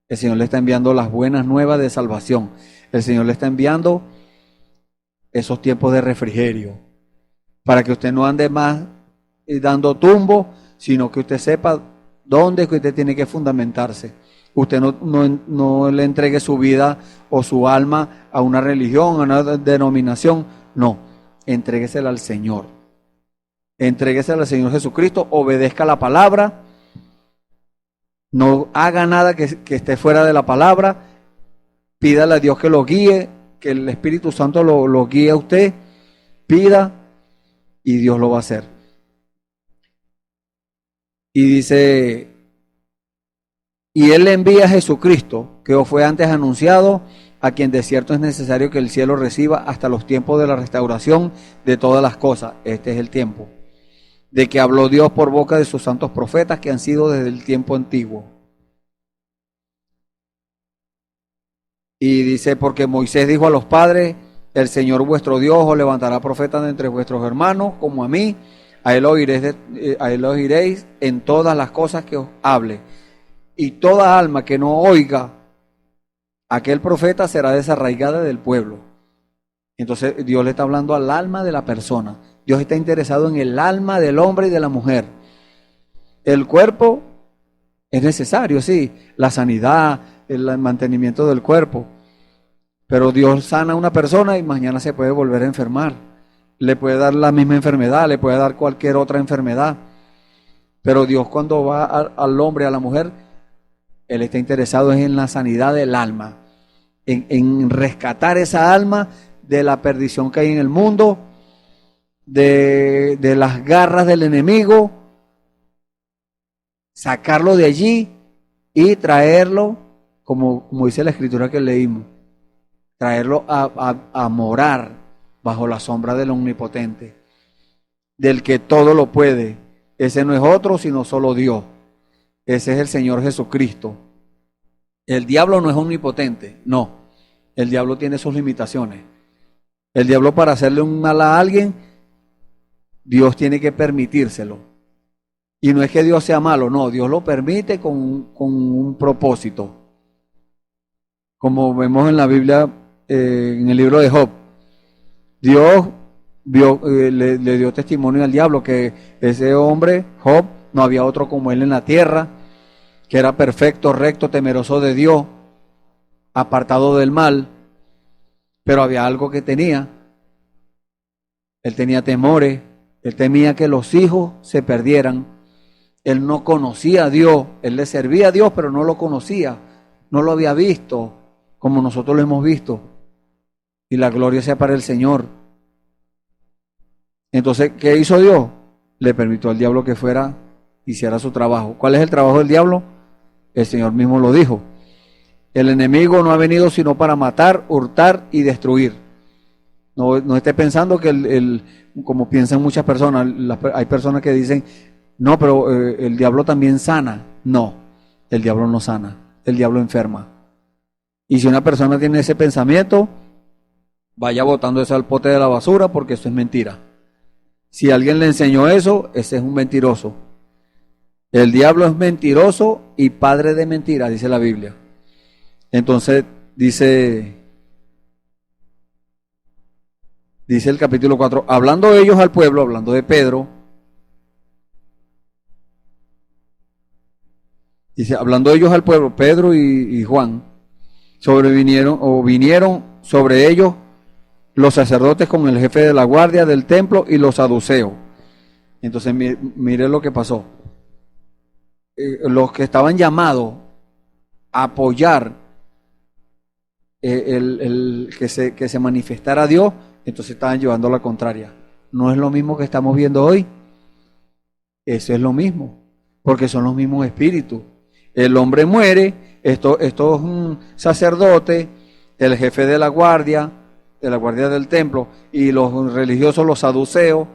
el Señor le está enviando las buenas nuevas de salvación. El Señor le está enviando esos tiempos de refrigerio, para que usted no ande más dando tumbo, sino que usted sepa dónde es que usted tiene que fundamentarse. Usted no le entregue su vida o su alma a una religión, a una denominación. No, entréguesela al Señor. Entréguesela al Señor Jesucristo, obedezca la palabra, no haga nada que esté fuera de la palabra, pídale a Dios que lo guíe, que el Espíritu Santo lo guíe a usted, pida y Dios lo va a hacer. Y dice, y Él le envía a Jesucristo, que os fue antes anunciado, a quien de cierto es necesario que el cielo reciba hasta los tiempos de la restauración de todas las cosas. Este es el tiempo de que habló Dios por boca de sus santos profetas que han sido desde el tiempo antiguo. Y dice, porque Moisés dijo a los padres, el Señor vuestro Dios os levantará profetas de entre vuestros hermanos, como a mí, a él oiréis en todas las cosas que os hable. Y toda alma que no oiga aquel profeta será desarraigada del pueblo. Entonces Dios le está hablando al alma de la persona. Dios está interesado en el alma del hombre y de la mujer. El cuerpo es necesario, sí, la sanidad, el mantenimiento del cuerpo. Pero Dios sana a una persona y mañana se puede volver a enfermar. Le puede dar la misma enfermedad, le puede dar cualquier otra enfermedad. Pero Dios cuando va al hombre, a la mujer, Él está interesado en la sanidad del alma, en rescatar esa alma de la perdición que hay en el mundo, de las garras del enemigo, sacarlo de allí y traerlo, como dice la escritura que leímos, traerlo a morar bajo la sombra del Omnipotente, del que todo lo puede. Ese no es otro, sino solo Dios. Ese es el Señor Jesucristo. El diablo no es omnipotente, no. El diablo tiene sus limitaciones. El diablo, para hacerle un mal a alguien, Dios tiene que permitírselo. Y no es que Dios sea malo, no. Dios lo permite con un propósito. Como vemos en la Biblia, en el libro de Job. Dios le dio testimonio al diablo que ese hombre, Job, no había otro como él en la tierra, que era perfecto, recto, temeroso de Dios, apartado del mal, pero había algo que tenía. Él tenía temores, él temía que los hijos se perdieran. Él no conocía a Dios, él le servía a Dios, pero no lo conocía, no lo había visto como nosotros lo hemos visto. Y la gloria sea para el Señor. Entonces, ¿qué hizo Dios? Le permitió al diablo que hiciera su trabajo. ¿Cuál es el trabajo del diablo? El Señor mismo lo dijo. El enemigo no ha venido sino para matar, hurtar y destruir. No esté pensando que como piensan muchas personas, hay personas que dicen, no, pero el diablo también sana. No, el diablo no sana, el diablo enferma. Y si una persona tiene ese pensamiento, vaya botando eso al pote de la basura, porque eso es mentira. Si alguien le enseñó eso, ese es un mentiroso. El diablo es mentiroso y padre de mentira, dice la Biblia. Entonces, dice el capítulo 4, hablando ellos al pueblo, hablando de Pedro, dice, hablando ellos al pueblo, Pedro y Juan, vinieron sobre ellos los sacerdotes con el jefe de la guardia del templo y los saduceos. Entonces, mire lo que pasó. Los que estaban llamados a apoyar que se manifestara Dios, entonces estaban llevando la contraria. No es lo mismo que estamos viendo hoy. Eso es lo mismo, porque son los mismos espíritus. El hombre muere, esto es un sacerdote, el jefe de la guardia del templo, y los religiosos, los saduceos,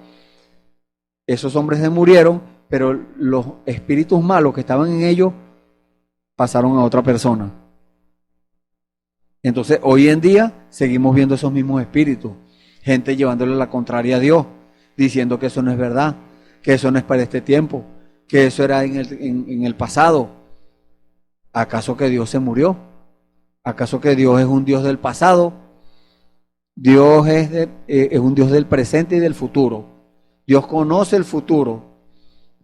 esos hombres se murieron, pero los espíritus malos que estaban en ellos pasaron a otra persona. Entonces, hoy en día seguimos viendo esos mismos espíritus, gente llevándole la contraria a Dios, diciendo que eso no es verdad, que eso no es para este tiempo, que eso era en el pasado. ¿Acaso que Dios se murió? ¿Acaso que Dios es un Dios del pasado? Dios es un Dios del presente y del futuro. Dios conoce el futuro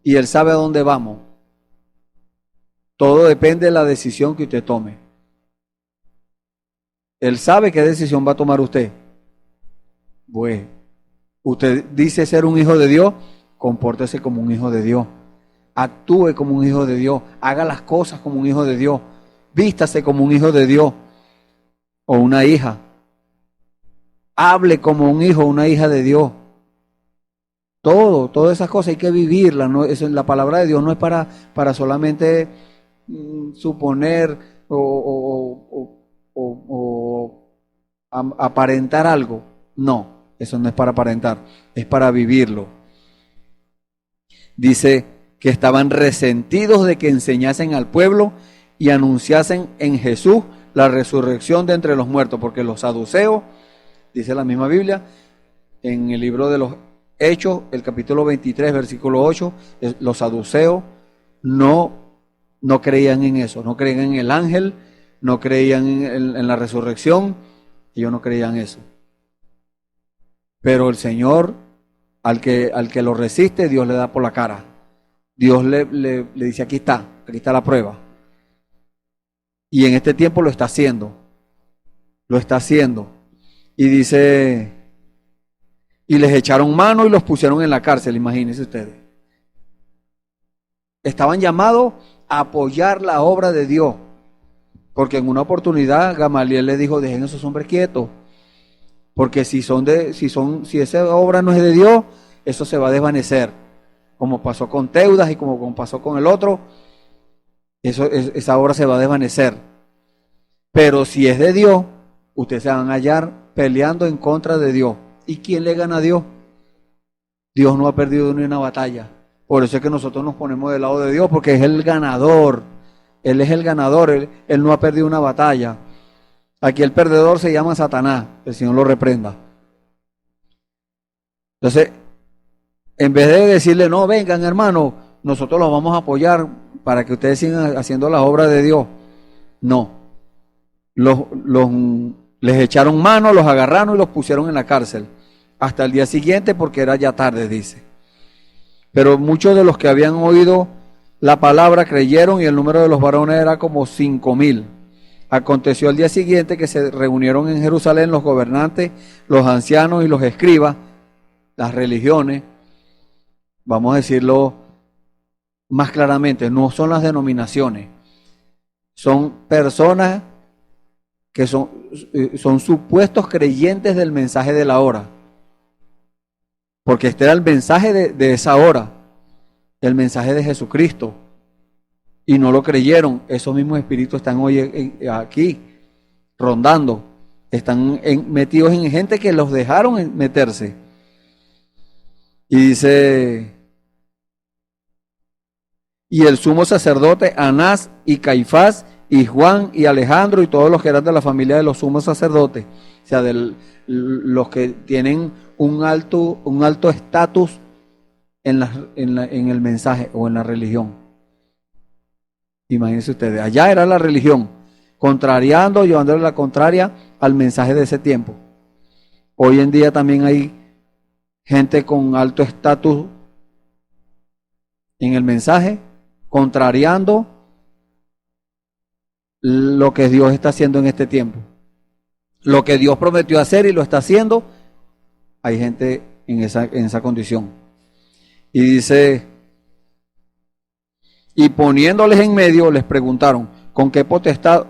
y Él sabe a dónde vamos. Todo depende de la decisión que usted tome. Él sabe qué decisión va a tomar usted. Pues, usted dice ser un hijo de Dios, compórtese como un hijo de Dios. Actúe como un hijo de Dios. Haga las cosas como un hijo de Dios. Vístase como un hijo de Dios. o una hija. Hable como un hijo o una hija de Dios. Todas esas cosas hay que vivirlas. ¿No? La palabra de Dios no es para solamente suponer o aparentar algo. No, eso no es para aparentar, es para vivirlo. Dice que estaban resentidos de que enseñasen al pueblo y anunciasen en Jesús la resurrección de entre los muertos, porque los saduceos, dice la misma Biblia, en el libro de los Hechos, el capítulo 23, versículo 8, los saduceos no creían en eso, no creían en el ángel, no creían en la resurrección, ellos no creían eso. Pero el Señor, al que lo resiste, Dios le da por la cara. Dios le dice, aquí está la prueba. Y en este tiempo lo está haciendo. Y dice, y les echaron mano y los pusieron en la cárcel, imagínense ustedes. Estaban llamados a apoyar la obra de Dios. Porque en una oportunidad Gamaliel le dijo, dejen a esos hombres quietos. Porque si esa obra no es de Dios, eso se va a desvanecer. Como pasó con Teudas y como pasó con el otro, esa obra se va a desvanecer. Pero si es de Dios, ustedes se van a hallar peleando en contra de Dios. ¿Y quién le gana a Dios? Dios no ha perdido ni una batalla. Por eso es que nosotros nos ponemos del lado de Dios, porque es el ganador. Él es el ganador, él no ha perdido una batalla. Aquí el perdedor se llama Satanás, el Señor lo reprenda. Entonces, en vez de decirle, no, vengan hermano, nosotros los vamos a apoyar para que ustedes sigan haciendo las obras de Dios. No. Les echaron mano, los agarraron y los pusieron en la cárcel. Hasta el día siguiente porque era ya tarde, dice. Pero muchos de los que habían oído la palabra creyeron y el número de los varones era como 5,000. Aconteció al día siguiente que se reunieron en Jerusalén los gobernantes, los ancianos y los escribas, las religiones, vamos a decirlo más claramente, no son las denominaciones, son personas que son supuestos creyentes del mensaje de la hora, porque este era el mensaje de esa hora, el mensaje de Jesucristo, y no lo creyeron. Esos mismos espíritus están hoy aquí, rondando, están metidos en gente que los dejaron meterse. Y dice, y el sumo sacerdote Anás y Caifás y Juan y Alejandro y todos los que eran de la familia de los sumos sacerdotes, o sea, los que tienen un alto estatus en el mensaje o en la religión. Imagínense ustedes, allá era la religión, contrariando, llevándole la contraria al mensaje de ese tiempo. Hoy en día también hay gente con alto estatus en el mensaje, contrariando lo que Dios está haciendo en este tiempo. Lo que Dios prometió hacer y lo está haciendo, hay gente en esa condición. Y dice, y poniéndoles en medio, les preguntaron, ¿con qué potestad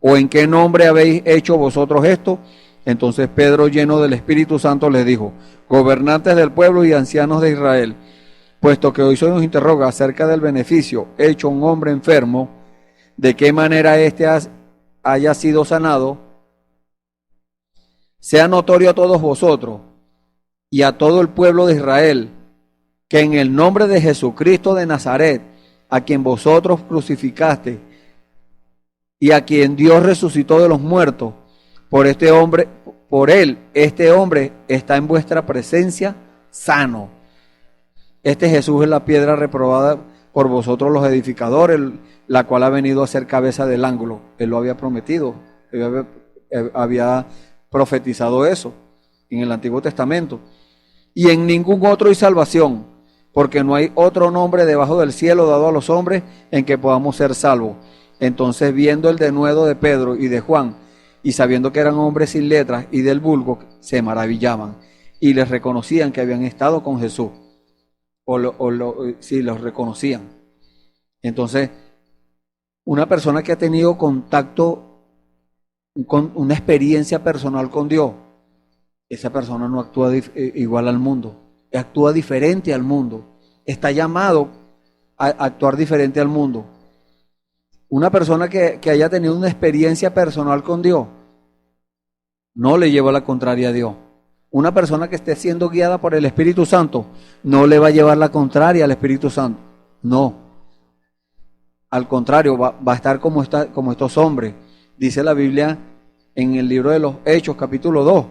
o en qué nombre habéis hecho vosotros esto? Entonces Pedro, lleno del Espíritu Santo, les dijo, gobernantes del pueblo y ancianos de Israel, puesto que hoy se nos interroga acerca del beneficio hecho a un hombre enfermo, de qué manera éste haya sido sanado, sea notorio a todos vosotros y a todo el pueblo de Israel, que en el nombre de Jesucristo de Nazaret, a quien vosotros crucificaste y a quien Dios resucitó de los muertos, por este hombre está en vuestra presencia sano. Este Jesús es la piedra reprobada por vosotros los edificadores, la cual ha venido a ser cabeza del ángulo. Él lo había prometido, él había profetizado eso en el Antiguo Testamento. Y en ningún otro hay salvación, porque no hay otro nombre debajo del cielo dado a los hombres en que podamos ser salvos. Entonces, viendo el denuedo de Pedro y de Juan, y sabiendo que eran hombres sin letras y del vulgo, se maravillaban y les reconocían que habían estado con Jesús. Sí, los reconocían. Entonces, una persona que ha tenido contacto una experiencia personal con Dios, esa persona no actúa igual al mundo, actúa diferente al mundo, está llamado a actuar diferente al mundo. Una persona que haya tenido una experiencia personal con Dios no le lleva la contraria a Dios. Una persona que esté siendo guiada por el Espíritu Santo no le va a llevar la contraria al Espíritu Santo. No. Al contrario, va a estar como estos hombres. Dice la Biblia en el libro de los Hechos, capítulo 2.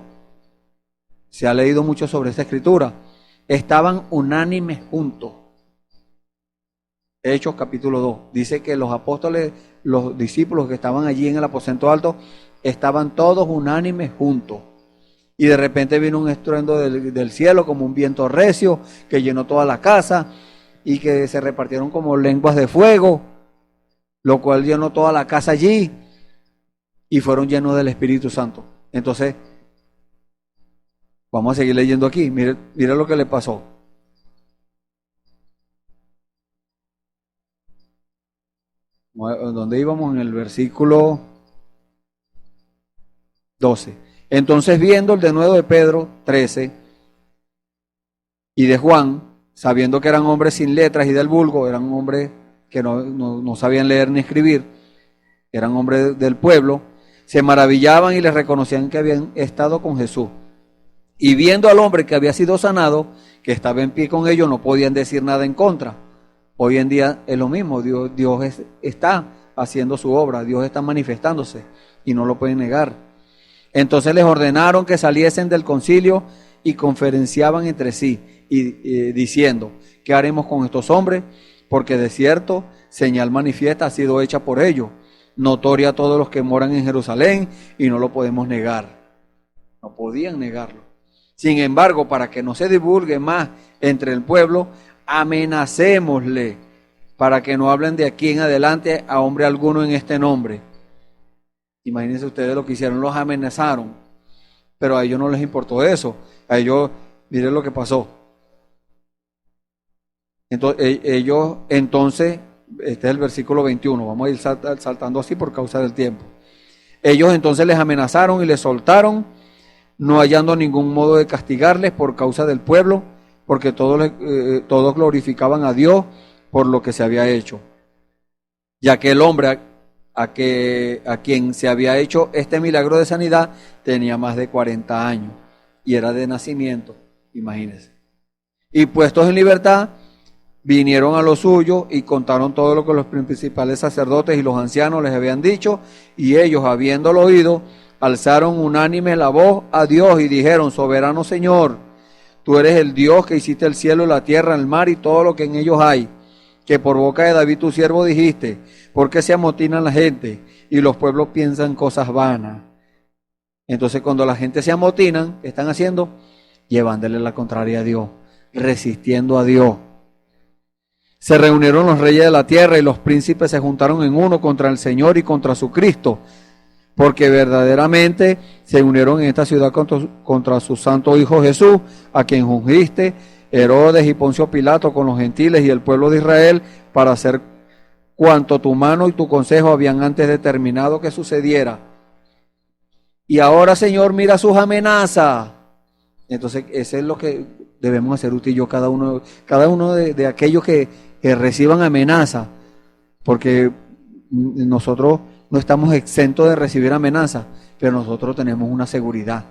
Se ha leído mucho sobre esta escritura. Estaban unánimes juntos. Hechos capítulo 2. Dice que los apóstoles, los discípulos que estaban allí en el aposento alto, estaban todos unánimes juntos. Y de repente vino un estruendo del cielo como un viento recio que llenó toda la casa y que se repartieron como lenguas de fuego, lo cual llenó toda la casa allí y fueron llenos del Espíritu Santo. Entonces, vamos a seguir leyendo aquí. Mire lo que le pasó. ¿Dónde íbamos? En el versículo 12. Entonces, viendo el denuedo de Pedro, 13, y de Juan, sabiendo que eran hombres sin letras y del vulgo, eran hombres que no sabían leer ni escribir, eran hombres del pueblo, se maravillaban y les reconocían que habían estado con Jesús. Y viendo al hombre que había sido sanado, que estaba en pie con ellos, no podían decir nada en contra. Hoy en día es lo mismo, Dios está haciendo su obra, Dios está manifestándose y no lo pueden negar. Entonces les ordenaron que saliesen del concilio y conferenciaban entre sí, y diciendo, ¿qué haremos con estos hombres? Porque de cierto, señal manifiesta ha sido hecha por ellos, notoria a todos los que moran en Jerusalén, y no lo podemos negar. No podían negarlo. Sin embargo, para que no se divulgue más entre el pueblo, amenacémosle, para que no hablen de aquí en adelante a hombre alguno en este nombre. Imagínense ustedes lo que hicieron, los amenazaron, pero a ellos no les importó eso. A ellos, miren lo que pasó. Entonces, este es el versículo 21, vamos a ir saltando así por causa del tiempo. Ellos entonces les amenazaron y les soltaron, no hallando ningún modo de castigarles por causa del pueblo, porque todos glorificaban a Dios por lo que se había hecho. Ya que el hombre a quien se había hecho este milagro de sanidad tenía más de 40 años y era de nacimiento, imagínense. Y puestos en libertad, vinieron a lo suyo y contaron todo lo que los principales sacerdotes y los ancianos les habían dicho, y ellos, habiéndolo oído, alzaron unánime la voz a Dios y dijeron, soberano Señor, tú eres el Dios que hiciste el cielo, la tierra, el mar y todo lo que en ellos hay, que por boca de David tu siervo dijiste, ¿por qué se amotinan la gente y los pueblos piensan cosas vanas? Entonces cuando la gente se amotinan, ¿qué están haciendo? Llevándole la contraria a Dios, resistiendo a Dios. Se reunieron los reyes de la tierra y los príncipes se juntaron en uno contra el Señor y contra su Cristo, porque verdaderamente se unieron en esta ciudad contra su santo Hijo Jesús, a quien ungiste, Herodes y Poncio Pilato con los gentiles y el pueblo de Israel, para hacer cuanto tu mano y tu consejo habían antes determinado que sucediera. Y ahora, Señor, mira sus amenazas. Entonces, eso es lo que debemos hacer usted y yo, cada uno de aquellos que reciban amenazas, porque nosotros no estamos exentos de recibir amenazas, pero nosotros tenemos una seguridad.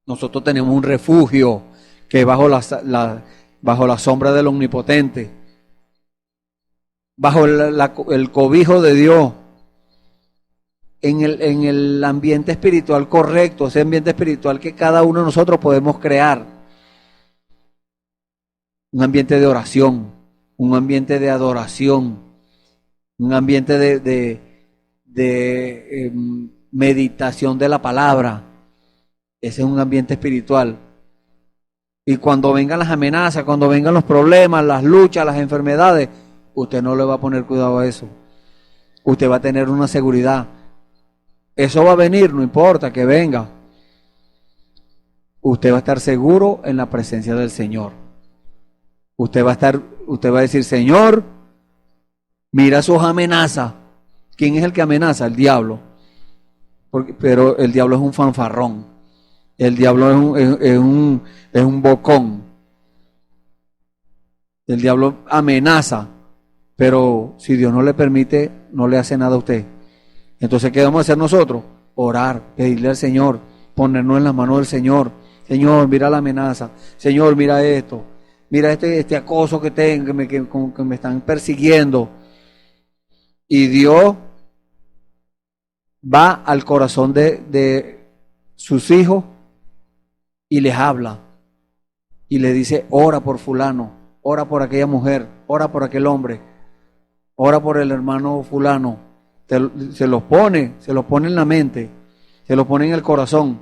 Nosotros tenemos un refugio que es bajo la sombra del Omnipotente, bajo el cobijo de Dios, en el ambiente espiritual correcto, ese ambiente espiritual que cada uno de nosotros podemos crear. Un ambiente de oración, un ambiente de adoración, un ambiente de meditación de la palabra. Ese es un ambiente espiritual. Y cuando vengan las amenazas, cuando vengan los problemas, las luchas, las enfermedades, usted no le va a poner cuidado a eso. Usted va a tener una seguridad. Eso va a venir, no importa que venga. Usted va a estar seguro en la presencia del Señor. Usted va a decir, Señor, mira sus amenazas. ¿Quién es el que amenaza? El diablo. pero el diablo es un fanfarrón. El diablo es un bocón. El diablo amenaza, pero si Dios no le permite, no le hace nada a usted. Entonces, ¿qué vamos a hacer nosotros? Orar, pedirle al Señor, ponernos en las manos del Señor. Señor, mira la amenaza. Señor, mira esto. Mira este acoso que tengo, que me están persiguiendo. Y Dios va al corazón de sus hijos y les habla. Y le dice, ora por fulano, ora por aquella mujer, ora por aquel hombre, ora por el hermano fulano. Se los pone en la mente, se los pone en el corazón.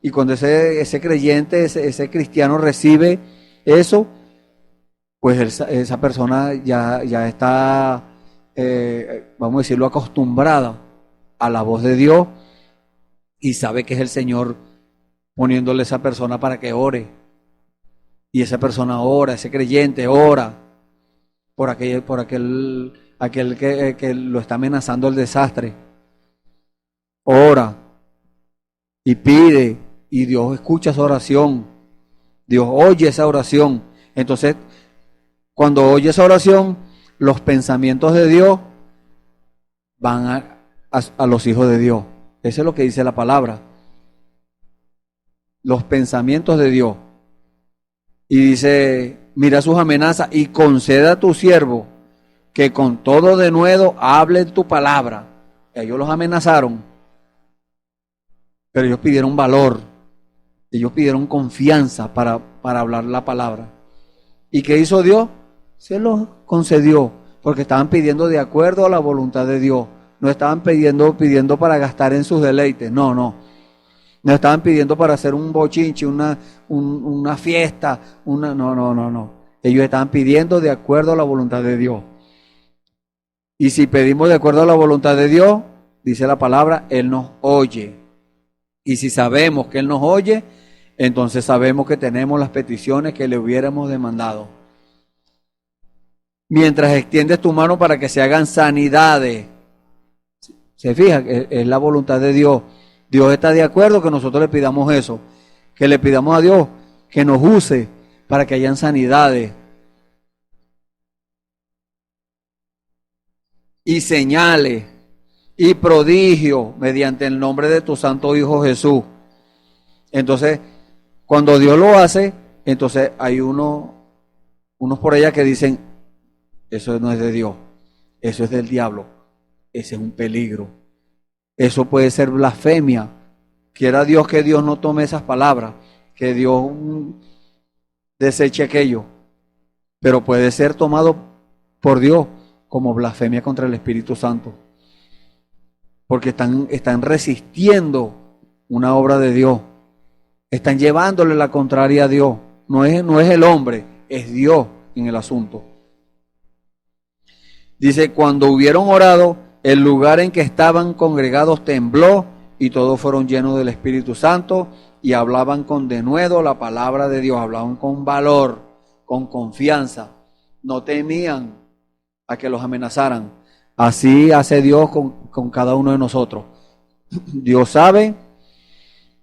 Y cuando ese creyente, ese cristiano recibe eso, pues esa persona ya está, vamos a decirlo, acostumbrada a la voz de Dios y sabe que es el Señor poniéndole a esa persona para que ore. Y esa persona ora, ese creyente ora por aquel que lo está amenazando el desastre. Ora y pide, y Dios escucha esa oración. Dios oye esa oración. Entonces, cuando oye esa oración, los pensamientos de Dios van a los hijos de Dios. Eso es lo que dice la palabra. Los pensamientos de Dios. Y dice, mira sus amenazas y conceda a tu siervo que con todo denuedo hable tu palabra. Ellos los amenazaron, pero ellos pidieron valor, ellos pidieron confianza para hablar la palabra. ¿Y qué hizo Dios? Se los concedió, porque estaban pidiendo de acuerdo a la voluntad de Dios. No estaban pidiendo para gastar en sus deleites, no estaban pidiendo para hacer un bochinche, una fiesta, no. Ellos estaban pidiendo de acuerdo a la voluntad de Dios. Y si pedimos de acuerdo a la voluntad de Dios, dice la palabra, Él nos oye. Y si sabemos que Él nos oye, entonces sabemos que tenemos las peticiones que le hubiéramos demandado. Mientras extiendes tu mano para que se hagan sanidades. Se fija, es la voluntad de Dios. Dios está de acuerdo que nosotros le pidamos eso, que le pidamos a Dios que nos use para que hayan sanidades y señales y prodigios mediante el nombre de tu santo Hijo Jesús. Entonces, cuando Dios lo hace, entonces hay unos por allá que dicen, eso no es de Dios, eso es del diablo, ese es un peligro. Eso puede ser blasfemia. Quiera Dios que Dios no tome esas palabras, que Dios deseche aquello. Pero puede ser tomado por Dios como blasfemia contra el Espíritu Santo. Porque están resistiendo una obra de Dios. Están llevándole la contraria a Dios. No es el hombre, es Dios en el asunto. Dice, cuando hubieron orado, el lugar en que estaban congregados tembló y todos fueron llenos del Espíritu Santo y hablaban con denuedo la palabra de Dios, hablaban con valor, con confianza, no temían a que los amenazaran. Así hace Dios con cada uno de nosotros. Dios sabe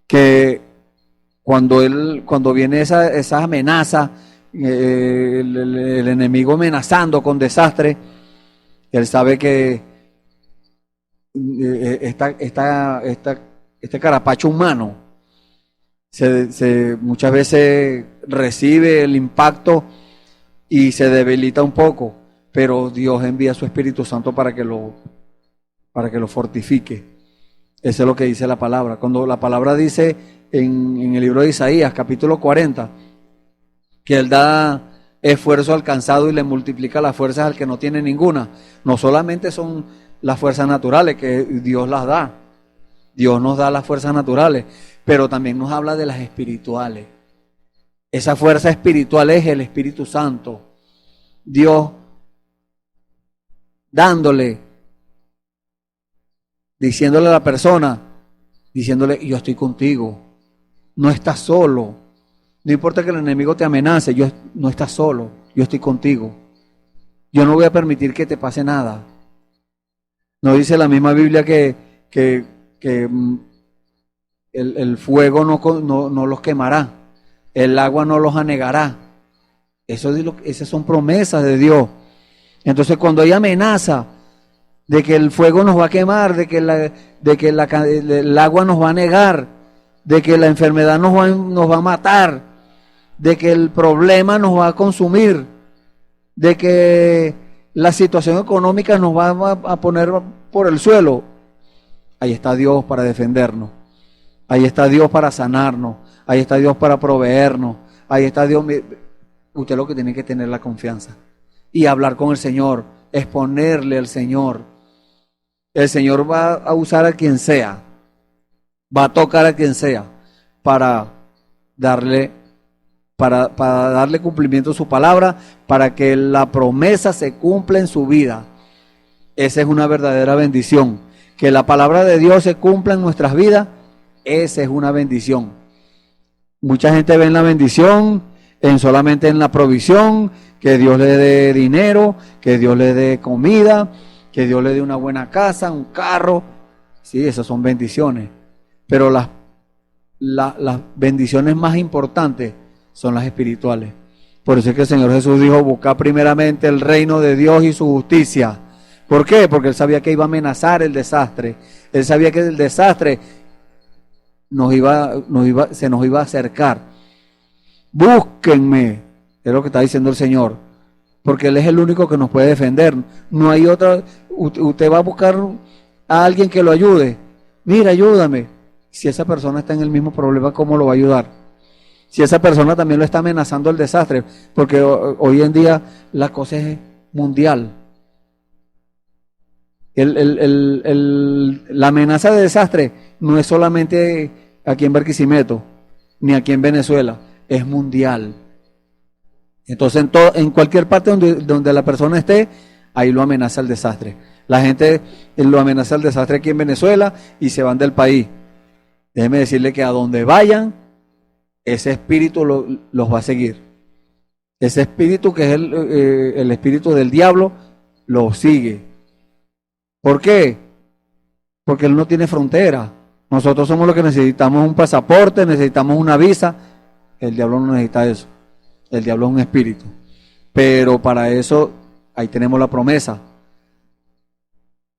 que cuando viene esa amenaza, el enemigo amenazando con desastre, Él sabe que este carapacho humano muchas veces recibe el impacto y se debilita un poco, pero Dios envía su Espíritu Santo para que lo fortifique. Eso es lo que dice la palabra. Cuando la palabra dice en el libro de Isaías, capítulo 40, que Él da esfuerzo al cansado y le multiplica las fuerzas al que no tiene ninguna. No solamente son las fuerzas naturales que Dios las da. Dios nos da las fuerzas naturales, pero también nos habla de las espirituales. Esa fuerza espiritual es el Espíritu Santo. Dios diciéndole a la persona, diciéndole, yo estoy contigo, no estás solo. No importa que el enemigo te amenace, no estás solo, yo estoy contigo. Yo no voy a permitir que te pase nada. ¿No dice la misma Biblia que que el fuego no los quemará, el agua no los anegará. Esas son promesas de Dios. Entonces, cuando hay amenaza de que el fuego nos va a quemar, de que el agua nos va a anegar, de que la enfermedad nos va a matar, de que el problema nos va a consumir, de que la situación económica nos va a poner por el suelo, ahí está Dios para defendernos, ahí está Dios para sanarnos, ahí está Dios para proveernos, ahí está Dios. Usted lo que tiene que tener la confianza y hablar con el Señor, exponerle al Señor. El Señor va a usar a quien sea, va a tocar a quien sea para darle cumplimiento a su palabra, para que la promesa se cumpla en su vida. Esa es una verdadera bendición. Que la palabra de Dios se cumpla en nuestras vidas, esa es una bendición. Mucha gente ve en la bendición solamente en la provisión, que Dios le dé dinero, que Dios le dé comida, que Dios le dé una buena casa, un carro. Sí, esas son bendiciones. Pero las bendiciones más importantes son las espirituales. Por eso es que el Señor Jesús dijo: buscad primeramente el reino de Dios y su justicia. ¿Por qué? Porque Él sabía que iba a amenazar el desastre. Él sabía que el desastre se nos iba a acercar. Búsquenme, es lo que está diciendo el Señor, porque Él es el único que nos puede defender. No hay otra. Usted va a buscar a alguien que lo ayude. Mira, ayúdame. Si esa persona está en el mismo problema, ¿cómo lo va a ayudar? Si esa persona también lo está amenazando el desastre, porque hoy en día la cosa es mundial. La amenaza de desastre no es solamente aquí en Barquisimeto, ni aquí en Venezuela, es mundial. Entonces en cualquier parte donde la persona esté, ahí lo amenaza el desastre. La gente lo amenaza el desastre aquí en Venezuela y se van del país. Déjeme decirle que a donde vayan, ese espíritu los va a seguir. Ese espíritu, que es el espíritu del diablo, los sigue. ¿Por qué? Porque él no tiene frontera. Nosotros somos los que necesitamos un pasaporte, necesitamos una visa. El diablo no necesita eso. El diablo es un espíritu. Pero para eso, ahí tenemos la promesa.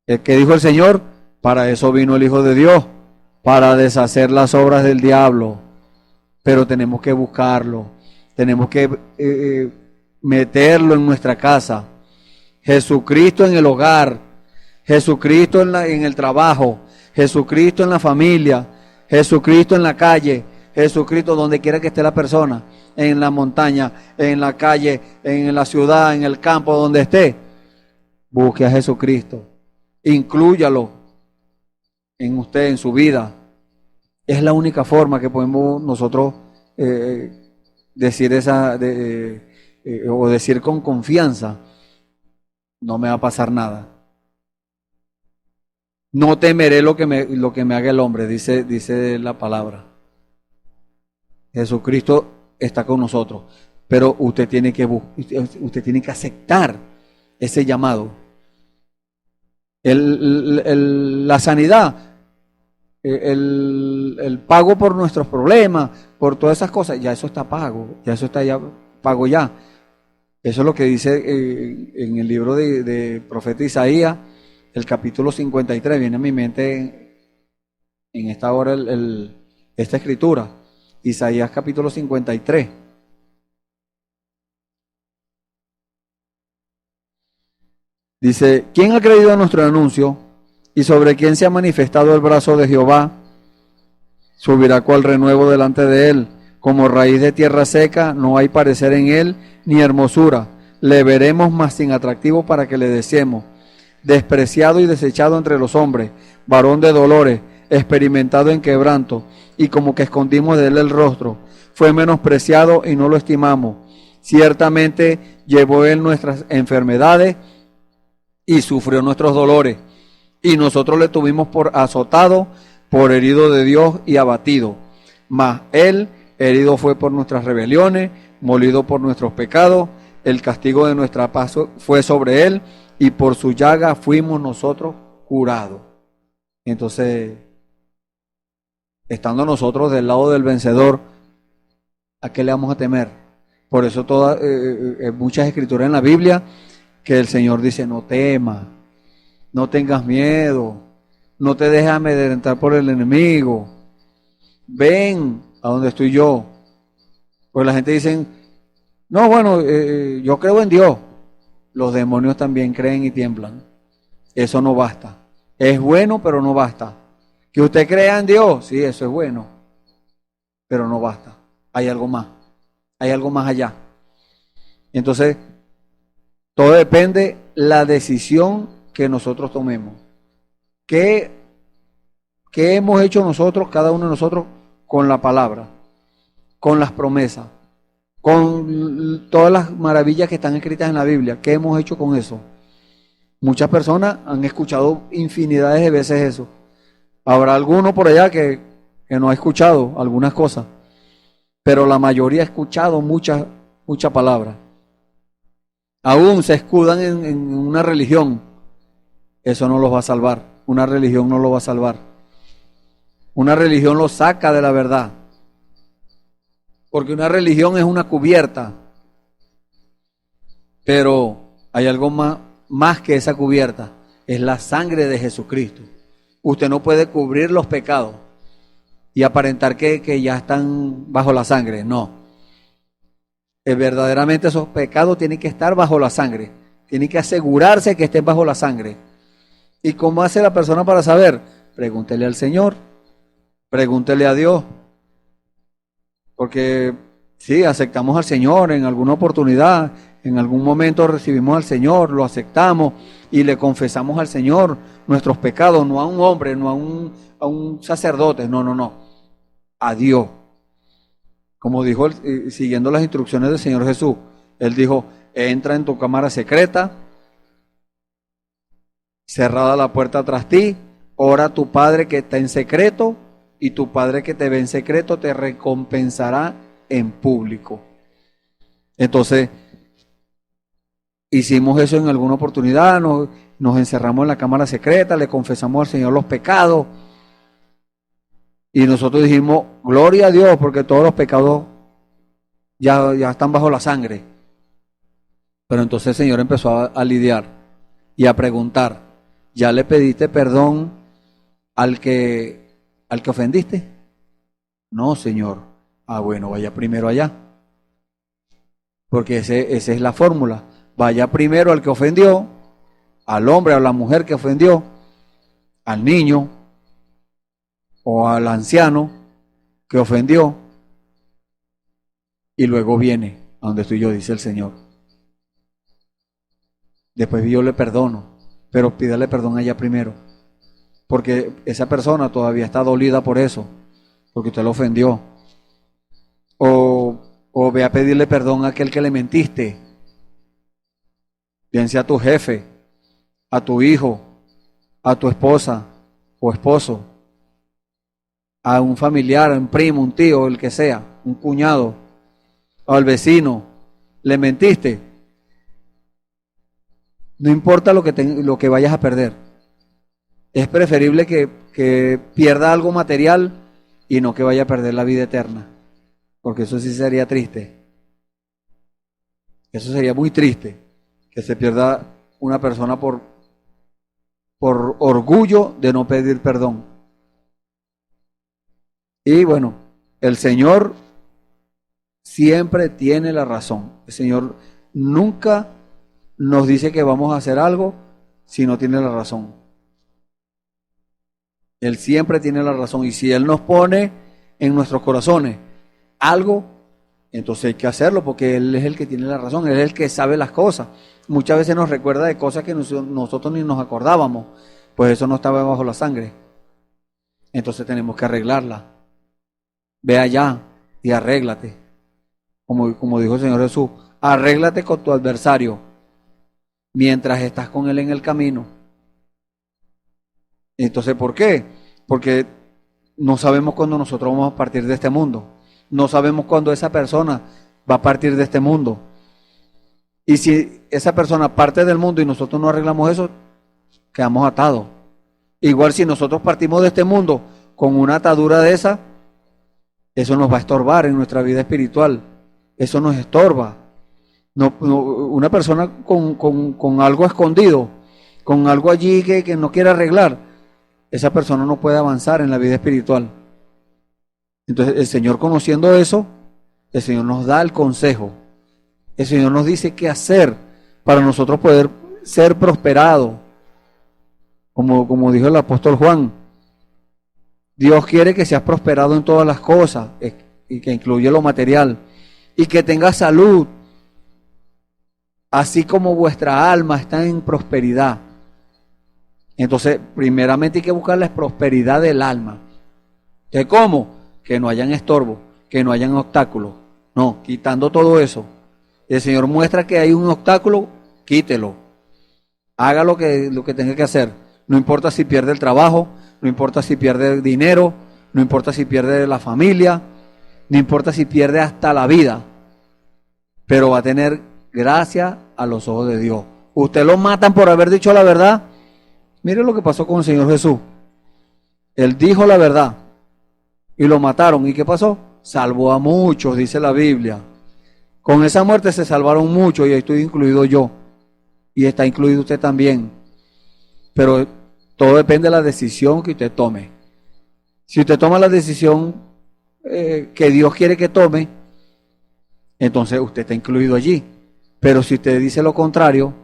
¿Qué dijo el Señor? Para eso vino el Hijo de Dios, para deshacer las obras del diablo. Pero tenemos que buscarlo. Tenemos que meterlo en nuestra casa. Jesucristo en el hogar. Jesucristo en el trabajo. Jesucristo en la familia. Jesucristo en la calle. Jesucristo donde quiera que esté la persona, en la montaña, en la calle, en la ciudad, en el campo, donde esté. Busque a Jesucristo, inclúyalo en usted, en su vida. Es la única forma que podemos nosotros decir o decir con confianza: no me va a pasar nada. No temeré lo que me haga el hombre, dice la palabra. Jesucristo está con nosotros, pero usted tiene que aceptar ese llamado. La sanidad, el pago por nuestros problemas, por todas esas cosas, ya eso está pago, ya eso está ya pago ya. Eso es lo que dice en el libro de profeta Isaías, el capítulo 53, viene a mi mente en esta hora esta escritura. Isaías capítulo 53. Dice: ¿quién ha creído a nuestro anuncio? ¿Y sobre quién se ha manifestado el brazo de Jehová? Subirá cual renuevo delante de él, como raíz de tierra seca, no hay parecer en él, ni hermosura. Le veremos, mas sin atractivo para que le deseemos. Despreciado y desechado entre los hombres, varón de dolores, experimentado en quebranto, y como que escondimos de él el rostro. Fue menospreciado y no lo estimamos. Ciertamente llevó él nuestras enfermedades y sufrió nuestros dolores. Y nosotros le tuvimos por azotado, por herido de Dios y abatido. Mas él herido fue por nuestras rebeliones, molido por nuestros pecados. El castigo de nuestra paz fue sobre él, y por su llaga fuimos nosotros curados. Entonces, estando nosotros del lado del vencedor, ¿a qué le vamos a temer? Por eso muchas escrituras en la Biblia que el Señor dice, no temas, no tengas miedo, no te dejes amedrentar por el enemigo, ven a donde estoy yo. Pues la gente dice, no, bueno, yo creo en Dios. Los demonios también creen y tiemblan. Eso no basta. Es bueno, pero no basta. Que usted crea en Dios, sí, eso es bueno, pero no basta. Hay algo más. Hay algo más allá. Entonces, todo depende la decisión que nosotros tomemos. ¿Qué hemos hecho nosotros, cada uno de nosotros, con la palabra, con las promesas, con todas las maravillas que están escritas en la Biblia? ¿Qué hemos hecho con eso? Muchas personas han escuchado infinidades de veces eso. Habrá alguno por allá que no ha escuchado algunas cosas, pero la mayoría ha escuchado mucha palabra. Aún se escudan en una religión. Eso no los va a salvar. Una religión no lo va a salvar. Una religión lo saca de la verdad. Porque una religión es una cubierta. Pero hay algo más que esa cubierta. Es la sangre de Jesucristo. Usted no puede cubrir los pecados y aparentar que ya están bajo la sangre. No. Verdaderamente esos pecados tienen que estar bajo la sangre. Tienen que asegurarse que estén bajo la sangre. ¿Y cómo hace la persona para saber? Pregúntele al Señor. Pregúntele a Dios. Porque sí, aceptamos al Señor en alguna oportunidad. En algún momento recibimos al Señor, lo aceptamos y le confesamos al Señor nuestros pecados, no a un hombre, no a un sacerdote, no, a Dios. Como dijo, siguiendo las instrucciones del Señor Jesús, Él dijo, entra en tu cámara secreta, cerrada la puerta tras ti, ora a tu Padre que está en secreto, y tu Padre que te ve en secreto te recompensará en público. Entonces, hicimos eso en alguna oportunidad, nos encerramos en la cámara secreta, le confesamos al Señor los pecados y nosotros dijimos, gloria a Dios, porque todos los pecados ya están bajo la sangre. Pero entonces el Señor empezó a lidiar y a preguntar, ¿ya le pediste perdón al que ofendiste? No, Señor. Ah, bueno, vaya primero allá, porque esa es la fórmula. Vaya primero al que ofendió, al hombre o a la mujer que ofendió, al niño o al anciano que ofendió, y luego viene a donde estoy yo, dice el Señor. Después yo le perdono, pero pídale perdón a ella primero, porque esa persona todavía está dolida por eso, porque usted lo ofendió. O ve a pedirle perdón a aquel que le mentiste. Bien sea a tu jefe, a tu hijo, a tu esposa o esposo, a un familiar, a un primo, un tío, el que sea, un cuñado, al vecino, le mentiste. No importa lo que vayas a perder. Es preferible que pierda algo material y no que vaya a perder la vida eterna, porque eso sí sería triste. Eso sería muy triste, que se pierda una persona por orgullo de no pedir perdón. Y bueno, el Señor siempre tiene la razón. El Señor nunca nos dice que vamos a hacer algo si no tiene la razón. Él siempre tiene la razón. Y si Él nos pone en nuestros corazones algo, entonces hay que hacerlo, porque Él es el que tiene la razón. Él es el que sabe las cosas. Muchas veces nos recuerda de cosas que nosotros ni nos acordábamos, pues eso no estaba bajo la sangre. Entonces tenemos que arreglarla. Ve allá y arréglate. Como dijo el Señor Jesús, arréglate con tu adversario mientras estás con él en el camino. Entonces, ¿por qué? Porque no sabemos cuándo nosotros vamos a partir de este mundo. No sabemos cuándo esa persona va a partir de este mundo. Y si esa persona parte del mundo y nosotros no arreglamos eso, quedamos atados. Igual si nosotros partimos de este mundo con una atadura de esa, eso nos va a estorbar en nuestra vida espiritual. Eso nos estorba. Una persona con algo escondido, con algo allí que no quiere arreglar, esa persona no puede avanzar en la vida espiritual. Entonces el Señor, conociendo eso, el Señor nos da el consejo. El Señor nos dice qué hacer para nosotros poder ser prosperados. Como dijo el apóstol Juan, Dios quiere que seas prosperado en todas las cosas, y que incluye lo material, y que tengas salud, así como vuestra alma está en prosperidad. Entonces, primeramente hay que buscar la prosperidad del alma. ¿De cómo? Que no hayan estorbo, que no hayan obstáculos. No, quitando todo eso. El Señor muestra que hay un obstáculo, quítelo. Haga lo que tenga que hacer. No importa si pierde el trabajo, no importa si pierde el dinero, no importa si pierde la familia, no importa si pierde hasta la vida. Pero va a tener gracia a los ojos de Dios. Usted lo matan por haber dicho la verdad. Mire lo que pasó con el Señor Jesús. Él dijo la verdad y lo mataron. ¿Y qué pasó? Salvó a muchos, dice la Biblia. Con esa muerte se salvaron muchos, y ahí estoy incluido yo. Y está incluido usted también. Pero todo depende de la decisión que usted tome. Si usted toma la decisión que Dios quiere que tome, entonces usted está incluido allí. Pero si usted dice lo contrario,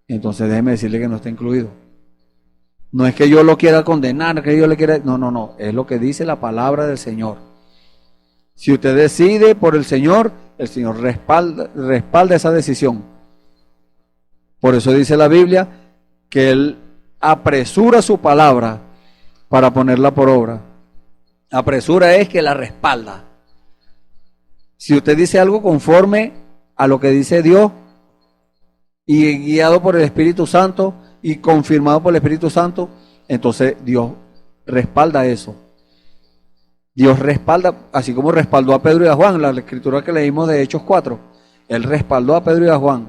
entonces déjeme decirle que no está incluido. No es que yo lo quiera condenar, que yo le quiera... No. Es lo que dice la palabra del Señor. Si usted decide por el Señor respalda esa decisión. Por eso dice la Biblia que Él apresura su palabra para ponerla por obra. Apresura es que la respalda. Si usted dice algo conforme a lo que dice Dios y guiado por el Espíritu Santo y confirmado por el Espíritu Santo, entonces Dios respalda eso. Dios respalda, así como respaldó a Pedro y a Juan, la escritura que leímos de Hechos 4, Él respaldó a Pedro y a Juan.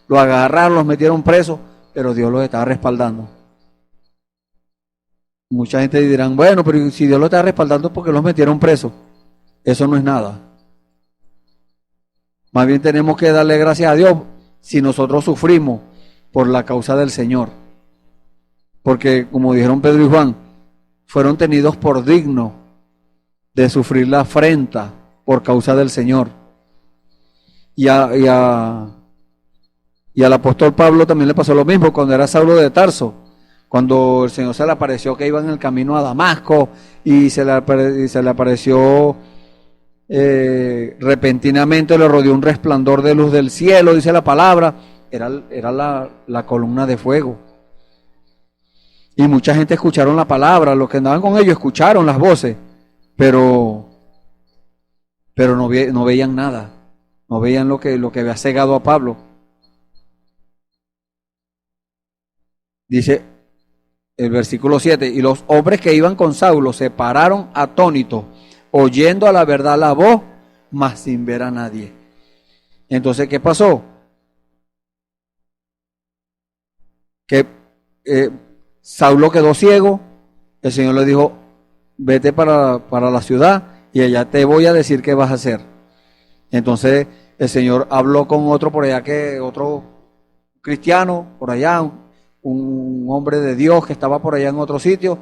Los agarraron, los metieron presos, pero Dios los estaba respaldando. Mucha gente dirán, bueno, pero si Dios los está respaldando, ¿por qué los metieron presos? Eso no es nada. Más bien tenemos que darle gracias a Dios si nosotros sufrimos por la causa del Señor. Porque, como dijeron Pedro y Juan, fueron tenidos por dignos de sufrir la afrenta por causa del Señor. Y al apóstol Pablo también le pasó lo mismo cuando era Saulo de Tarso. Cuando el Señor se le apareció que iba en el camino a Damasco y se le apareció repentinamente, le rodeó un resplandor de luz del cielo, dice la palabra, era la columna de fuego. Y mucha gente escucharon la palabra, los que andaban con ellos escucharon las voces, pero no veían nada, no veían lo que había cegado a Pablo. Dice el versículo 7, y los hombres que iban con Saulo se pararon atónitos, oyendo a la verdad la voz, mas sin ver a nadie. Entonces, ¿qué pasó? Que Saulo quedó ciego. El Señor le dijo, vete para la ciudad y allá te voy a decir qué vas a hacer. Entonces el Señor habló con otro por allá, otro cristiano por allá, un hombre de Dios que estaba por allá en otro sitio,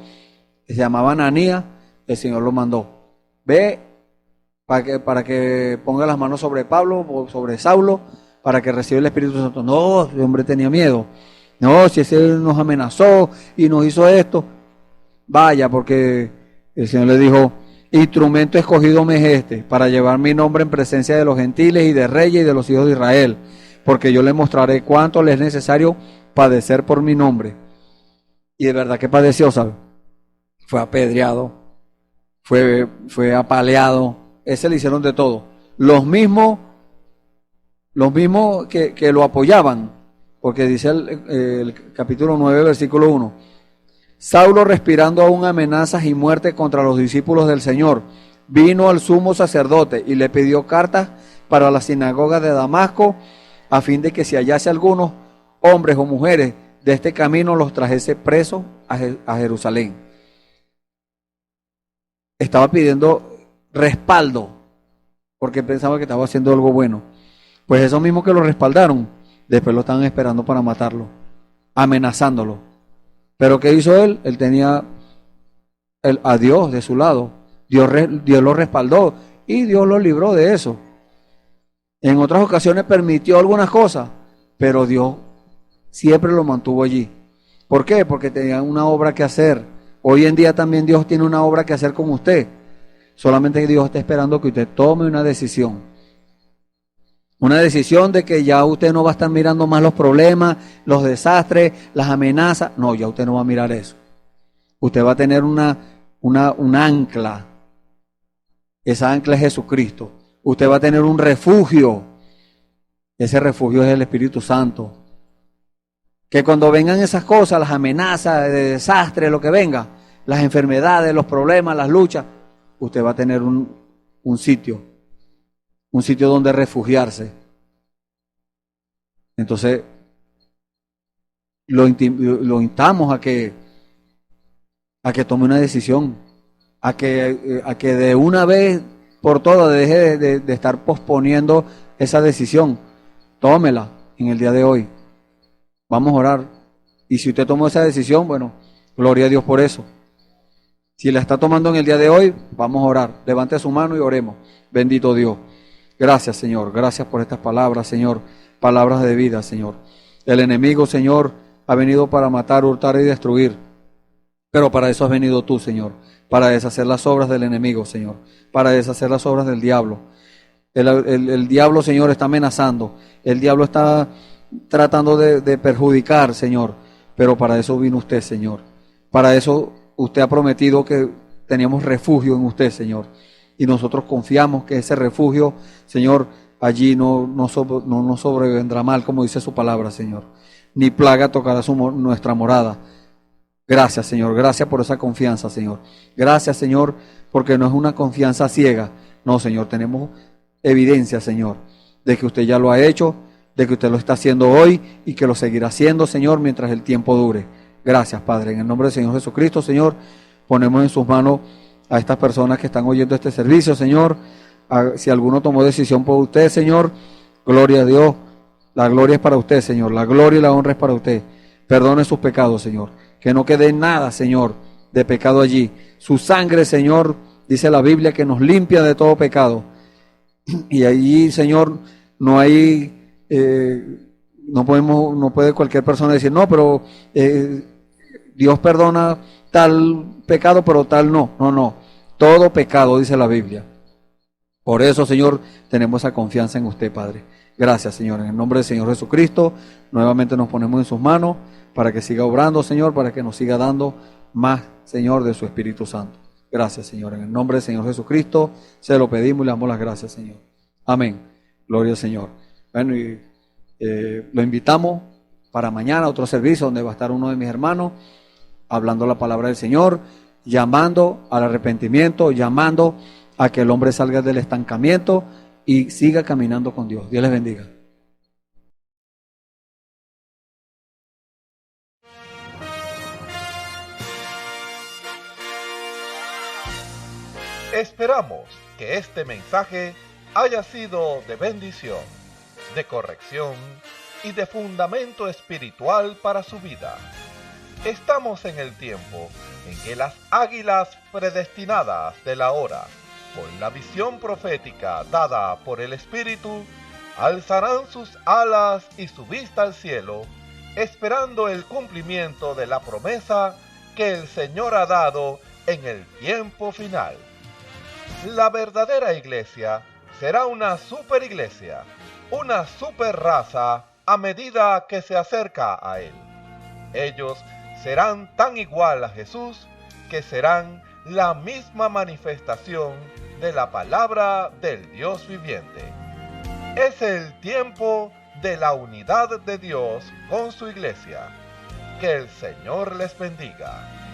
que se llamaba Ananías. El Señor lo mandó, ve para que ponga las manos sobre Pablo o sobre Saulo, para que reciba el Espíritu Santo. No, ese hombre tenía miedo. No, si ese nos amenazó y nos hizo esto, vaya, porque el Señor le dijo, instrumento escogido me es este, para llevar mi nombre en presencia de los gentiles y de reyes y de los hijos de Israel, porque yo les mostraré cuánto les es necesario padecer por mi nombre. Y de verdad que padeció, ¿sabe? Fue apedreado, fue apaleado, ese le hicieron de todo. Los mismos que lo apoyaban, porque dice el capítulo 9, versículo 1, Saulo, respirando aún amenazas y muerte contra los discípulos del Señor, vino al sumo sacerdote y le pidió cartas para la sinagoga de Damasco, a fin de que si hallase algunos hombres o mujeres de este camino, los trajese presos a Jerusalén. estaba pidiendo respaldo porque pensaba que estaba haciendo algo bueno. Pues esos mismos que lo respaldaron, después lo estaban esperando para matarlo, amenazándolo. Pero ¿qué hizo él? Él tenía a Dios de su lado. Dios lo respaldó y Dios lo libró de eso. En otras ocasiones permitió algunas cosas, pero Dios siempre lo mantuvo allí. ¿Por qué? Porque tenía una obra que hacer. Hoy en día también Dios tiene una obra que hacer con usted. Solamente Dios está esperando que usted tome una decisión. Una decisión de que ya usted no va a estar mirando más los problemas, los desastres, las amenazas. No, ya usted no va a mirar eso. Usted va a tener un ancla. Esa ancla es Jesucristo. Usted va a tener un refugio. Ese refugio es el Espíritu Santo. Que cuando vengan esas cosas, las amenazas, de desastre, lo que venga, las enfermedades, los problemas, las luchas, usted va a tener un sitio donde refugiarse. Entonces, lo instamos a que tome una decisión, a que de una vez por todas deje de estar posponiendo esa decisión. Tómela en el día de hoy. Vamos a orar. Y si usted tomó esa decisión, bueno, gloria a Dios por eso. Si la está tomando en el día de hoy, vamos a orar. Levante su mano y oremos. Bendito Dios. Gracias, Señor. Gracias por estas palabras, Señor. Palabras de vida, Señor. El enemigo, Señor, ha venido para matar, hurtar y destruir. Pero para eso has venido tú, Señor. Para deshacer las obras del enemigo, Señor. Para deshacer las obras del diablo. El diablo, Señor, está amenazando. El diablo está tratando de perjudicar, Señor. Pero para eso vino usted, Señor. Para eso usted ha prometido que teníamos refugio en usted, Señor. Y nosotros confiamos que ese refugio, Señor, allí no nos sobrevendrá mal, como dice su palabra, Señor. Ni plaga tocará nuestra morada. Gracias, Señor. Gracias por esa confianza, Señor. Gracias, Señor, porque no es una confianza ciega. No, Señor, tenemos evidencia, Señor, de que usted ya lo ha hecho, de que usted lo está haciendo hoy y que lo seguirá haciendo, Señor, mientras el tiempo dure. Gracias, Padre. En el nombre del Señor Jesucristo, Señor, ponemos en sus manos a estas personas que están oyendo este servicio, Señor. Si alguno tomó decisión por usted, Señor, gloria a Dios. La gloria es para usted, Señor. La gloria y la honra es para usted. Perdone sus pecados, Señor. Que no quede nada, Señor, de pecado allí. Su sangre, Señor, dice la Biblia, que nos limpia de todo pecado. Y allí, Señor, no hay... no puede cualquier persona decir, no, pero Dios perdona tal pecado, pero tal no. No. Todo pecado, dice la Biblia. Por eso, Señor, tenemos esa confianza en usted, Padre. Gracias, Señor. En el nombre del Señor Jesucristo, nuevamente nos ponemos en sus manos para que siga obrando, Señor, para que nos siga dando más, Señor, de su Espíritu Santo. Gracias, Señor. En el nombre del Señor Jesucristo, se lo pedimos y le damos las gracias, Señor. Amén. Gloria al Señor. Bueno, y lo invitamos para mañana a otro servicio donde va a estar uno de mis hermanos hablando la palabra del Señor, llamando al arrepentimiento, llamando a que el hombre salga del estancamiento y siga caminando con Dios. Dios les bendiga. Esperamos que este mensaje haya sido de bendición, de corrección y de fundamento espiritual para su vida. Estamos en el tiempo en que las águilas predestinadas de la hora, con la visión profética dada por el Espíritu, alzarán sus alas y su vista al cielo, esperando el cumplimiento de la promesa que el Señor ha dado en el tiempo final. La verdadera iglesia será una superiglesia, una superraza a medida que se acerca a Él. Ellos serán tan igual a Jesús que serán la misma manifestación de la palabra del Dios viviente. Es el tiempo de la unidad de Dios con su iglesia. Que el Señor les bendiga.